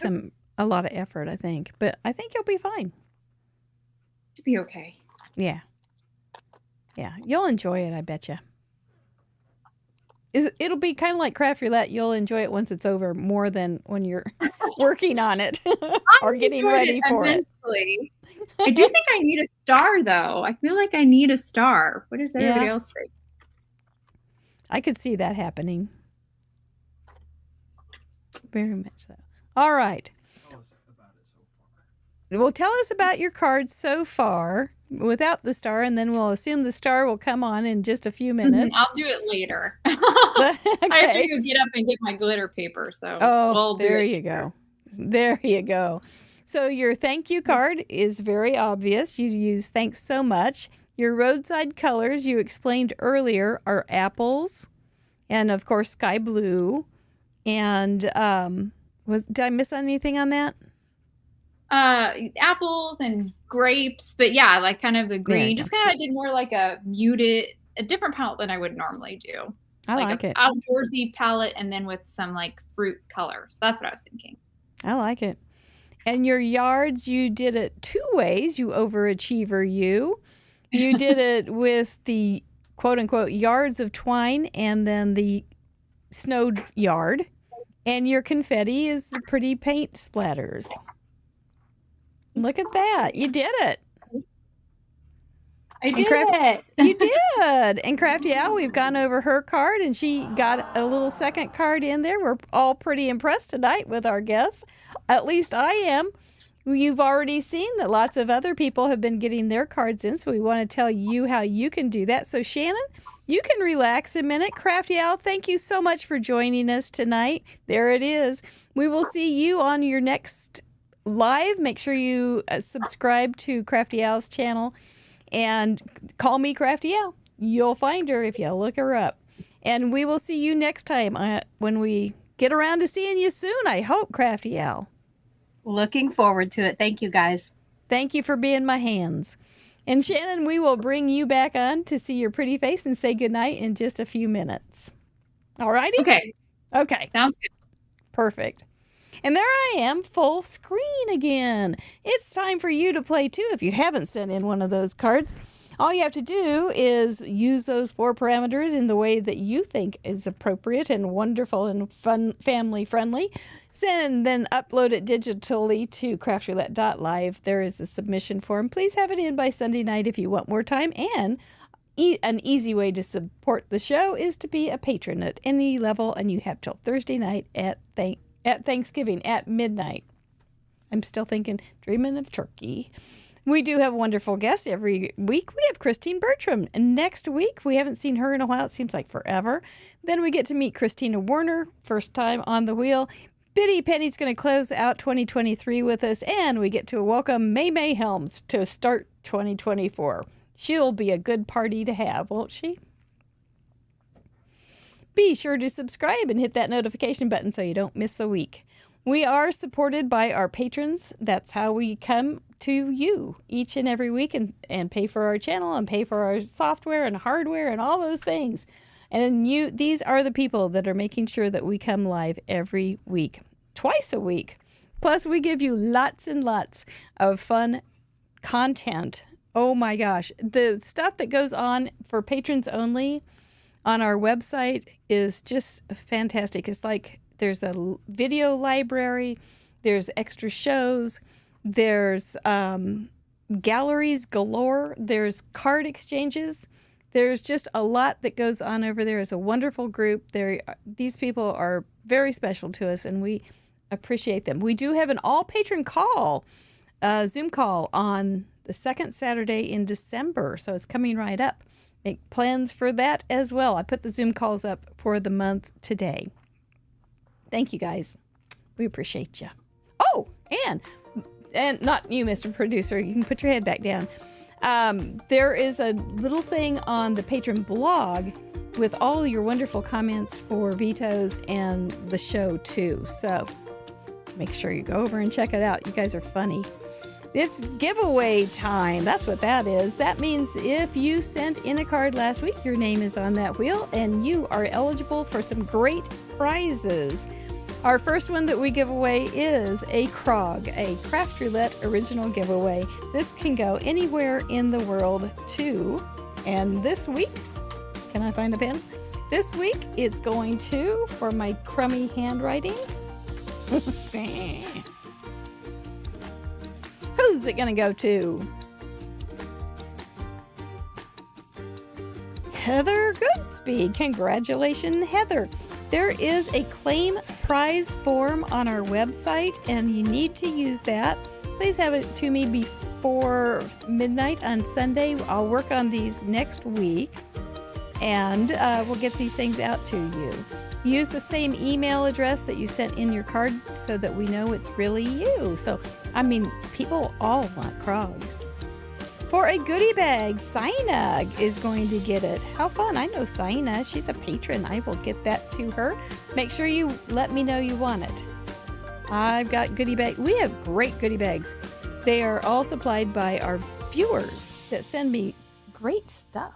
a lot of effort, I think. But I think you'll be fine. To be okay. Yeah. Yeah, you'll enjoy it, I bet you. It'll be kind of like Craft Roulette. You'll enjoy it once it's over more than when you're working on it or getting ready for it. I do think I need a star, though. I feel like I need a star. What does everybody else think? I could see that happening. Very much so. All right. Tell us about it so far. Well, tell us about your cards so far without the star, and then we'll assume the star will come on in just a few minutes. I'll do it later. Okay. I have to go get up and get my glitter paper. So there you go. There you go. So your thank you card is very obvious. You use thanks so much. Your roadside colors you explained earlier are apples and, of course, sky blue. And did I miss anything on that? Apples and grapes, but yeah, like kind of the green. Just kind of did more like a different palette than I would normally do. I like it. Outdoorsy palette, and then with some like fruit colors. That's what I was thinking. I like it. And your yards, you did it two ways. You overachiever, you. You did it with the quote unquote yards of twine, and then the snowed yard. And your confetti is the pretty paint splatters. Look at that. You did it. I did it. You did. And Crafty Owl, we've gone over her card, and she got a little second card in there. We're all pretty impressed tonight with our guests. At least I am. You've already seen that lots of other people have been getting their cards in, so we want to tell you how you can do that. So, Shannon, you can relax a minute. Crafty Owl, thank you so much for joining us tonight. There it is. We will see you on your next live. Make sure you subscribe to Crafty Owl's channel and call me Crafty Owl. You'll find her if you look her up. And we will see you next time when we get around to seeing you soon, I hope, Crafty Owl. Looking forward to it. Thank you, guys. Thank you for being my hands. And Shannon, we will bring you back on to see your pretty face and say goodnight in just a few minutes. All righty? Okay. Sounds good. Perfect. And there I am, full screen again. It's time for you to play too if you haven't sent in one of those cards. All you have to do is use those 4 parameters in the way that you think is appropriate and wonderful and fun, family friendly. Send, then upload it digitally to craftroulette.live. There is a submission form. Please have it in by Sunday night if you want more time. And an easy way to support the show is to be a patron at any level, and you have till Thursday night at Thanksgiving at midnight. I'm still dreaming of turkey. We do have wonderful guests every week. We have Christine Bertram. And next week, we haven't seen her in a while. It seems like forever. Then we get to meet Christina Warner, first time on the wheel. Biddy Penny's going to close out 2023 with us. And we get to welcome May Helms to start 2024. She'll be a good party to have, won't she? Be sure to subscribe and hit that notification button so you don't miss a week. We are supported by our patrons. That's how we come to you each and every week and pay for our channel and pay for our software and hardware and all those things. And these are the people that are making sure that we come live every week, twice a week. Plus, we give you lots and lots of fun content. Oh my gosh. The stuff that goes on for patrons only on our website is just fantastic. It's like there's a video library, there's extra shows, there's galleries galore, there's card exchanges. There's just a lot that goes on over there. It's a wonderful group. These people are very special to us, and we appreciate them. We do have an all-patron call, Zoom call on the second Saturday in December, so it's coming right up. Make plans for that as well. I put the Zoom calls up for the month today. Thank you, guys. We appreciate you. Oh, and not you, Mr. Producer. You can put your head back down. There is a little thing on the patron blog with all your wonderful comments for vetoes and the show too. So make sure you go over and check it out. You guys are funny. It's giveaway time. That's what that is. That means if you sent in a card last week, your name is on that wheel and you are eligible for some great prizes. Our first one that we give away is a Krog, a Craft Roulette original giveaway. This can go anywhere in the world too. And this week, can I find a pen? This week, it's going to, for my crummy handwriting. Who's it going to go to? Heather Goodspeed. Congratulations, Heather. There is a claim prize form on our website, and you need to use that. Please have it to me before midnight on Sunday. I'll work on these next week, and we'll get these things out to you. Use the same email address that you sent in your card so that we know it's really you. So, I mean, people all want Krogs. For a goodie bag, Sina is going to get it. How fun. I know Sina. She's a patron. I will get that to her. Make sure you let me know you want it. I've got goodie bags. We have great goodie bags. They are all supplied by our viewers that send me great stuff.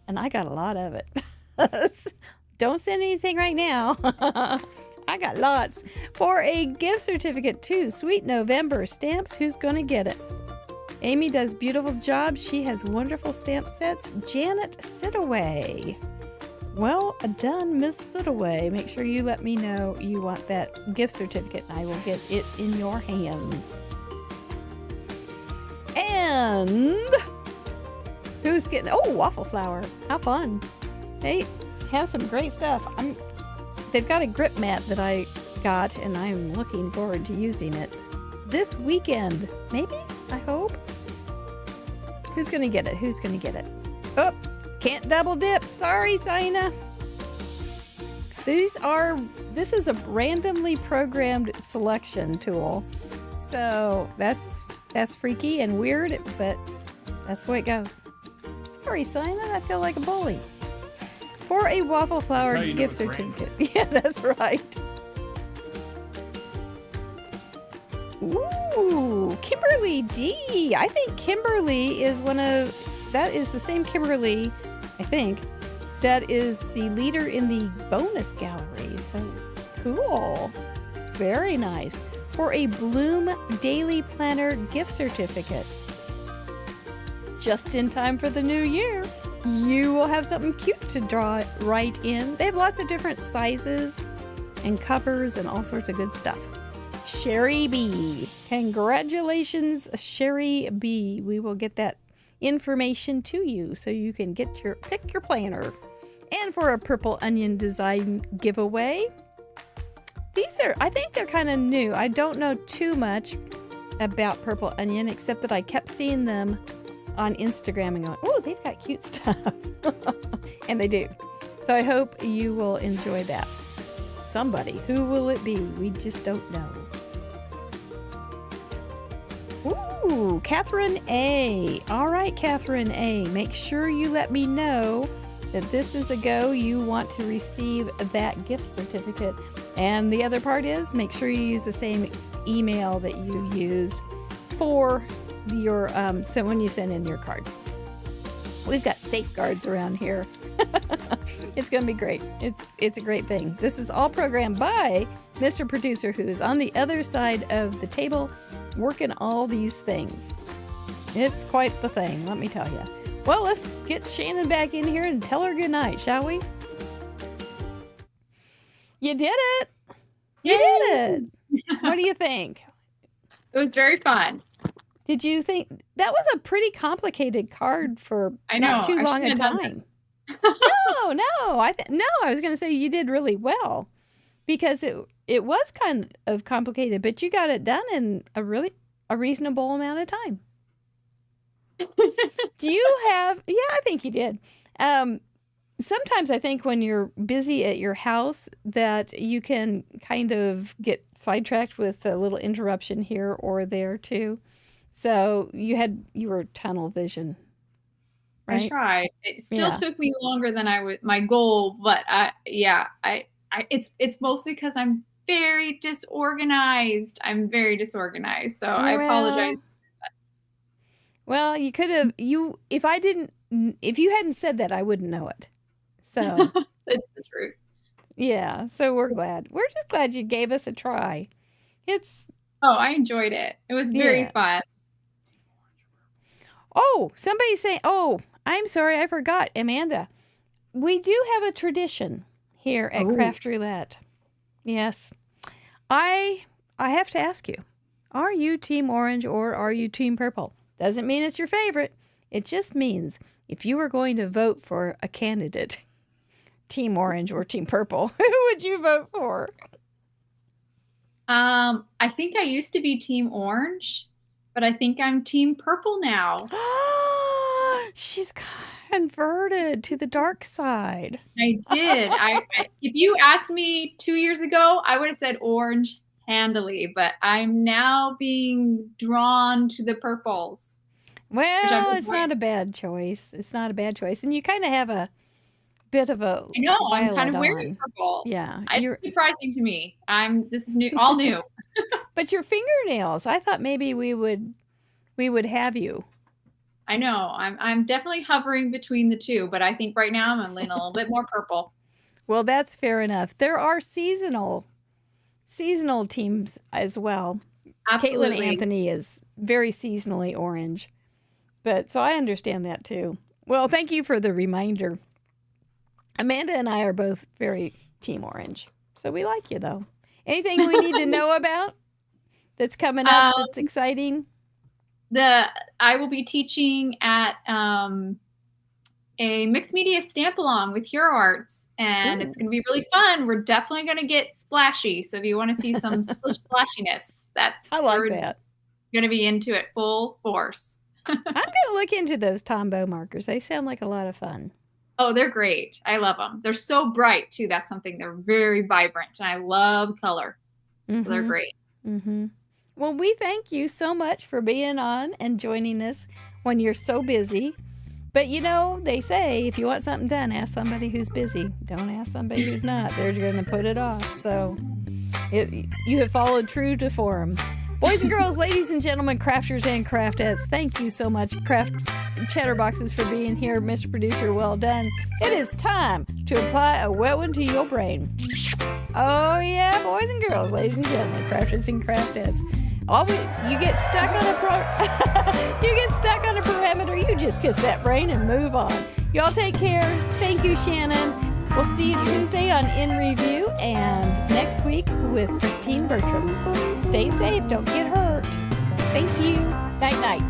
And I got a lot of it. Don't send anything right now. I got lots. For a gift certificate to Sweet November Stamps, who's going to get it? Amy does beautiful job. She has wonderful stamp sets. Janet Sitaway. Well done, Miss Sitaway. Make sure you let me know you want that gift certificate and I will get it in your hands. And who's getting... Oh, Waffle Flower. How fun. They have some great stuff. They've got a grip mat that I got and I'm looking forward to using it this weekend. Maybe? I hope. Who's going to get it? Who's going to get it? Oh, can't double dip. Sorry, Sina. This is a randomly programmed selection tool. So that's freaky and weird, but that's the way it goes. Sorry, Sina. I feel like a bully. For a Waffle Flower gift certificate. Yeah, that's right. Ooh, Kimberly D. I think Kimberly is that is the same Kimberly, I think, that is the leader in the bonus gallery. So cool. Very nice. For a Bloom Daily Planner gift certificate. Just in time for the new year. You will have something cute to draw right in. They have lots of different sizes and covers and all sorts of good stuff. Sherry B. Congratulations, Sherry B. We will get that information to you so you can pick your planner. And for a Purple Onion design giveaway, I think they're kind of new. I don't know too much about Purple Onion except that I kept seeing them on Instagram and going, oh, they've got cute stuff. And they do. So I hope you will enjoy that. Somebody. Who will it be? We just don't know. Ooh, Catherine A. All right, Catherine A. Make sure you let me know that this is a go. You want to receive that gift certificate. And the other part is make sure you use the same email that you used for your so when you send in your card. We've got safeguards around here. It's going to be great. It's a great thing. This is all programmed by Mr. Producer, who is on the other side of the table working all these things. It's quite the thing, let me tell you. Well, let's get Shannon back in here and tell her goodnight, shall we? You did it. You did it. What do you think? It was very fun. Did you think that was a pretty complicated card for not too long a time? No. I was going to say you did really well because it was kind of complicated, but you got it done in a reasonable amount of time. Do you have? Yeah, I think you did. sometimes I think when you're busy at your house that you can kind of get sidetracked with a little interruption here or there too. So you were tunnel vision, right? I tried. It still Yeah. took me longer than my goal, but it's mostly because I'm very disorganized. So I apologize. Well, you could have if you hadn't said that, I wouldn't know it. So, It's the truth. yeah, so we're glad. We're just glad you gave us a try. It's Oh, I enjoyed it. It was very Yeah. fun. Oh, somebody's saying, "Oh, I'm sorry, I forgot, Amanda. We do have a tradition here at Oh. Craft Roulette." Yes. I have to ask you, are you team orange or are you team purple? Doesn't mean it's your favorite. It just means if you were going to vote for a candidate, team orange or team purple, who would you vote for? I think I used to be team orange, but I think I'm team purple now. She's converted to the dark side. I did. If you asked me 2 years ago, I would have said orange handily, but I'm now being drawn to the purples. Well, it's not surprised. a bad choice. It's not a bad choice. And you kind of have a bit of a I know, I'm kind violet of wearing on. purple. Yeah. It's surprising to me. This is new, all new. But your fingernails, I thought maybe we would have you. I know. I'm definitely hovering between the two, but I think right now I'm leaning a little bit more purple. Well, that's fair enough. There are seasonal teams as well. Absolutely. Caitlin Anthony is very seasonally orange. But so I understand that too. Well, thank you for the reminder. Amanda and I are both very team orange. So we like you though. Anything we need to know about that's coming up that's exciting? I will be teaching at a mixed media stamp along with Hero Arts, and it's going to be really fun. We're definitely going to get splashy. So if you want to see some splashiness, I like we're that. going to be into it full force. I'm going to look into those Tombow markers. They sound like a lot of fun. Oh, they're great. I love them. They're so bright too. That's something. They're very vibrant, and I love color. So they're great. Mm-hmm. Well, we thank you so much for being on and joining us when you're so busy. But you know, they say if you want something done, ask somebody who's busy. Don't ask somebody who's not. They're going to put it off. So you have followed true to form. Boys and girls, ladies and gentlemen, crafters and craftettes, thank you so much, Craft Chatterboxes, for being here. Mr. Producer, well done. It is time to apply a wet one to your brain. Oh yeah, boys and girls, ladies and gentlemen, crafters and craftettes. You get stuck on a parameter, you just kiss that brain and move on. Y'all take care. Thank you, Shannon. We'll see you Tuesday on In Review and next week with Christine Bertram. Stay safe, don't get hurt. Thank you. Night night.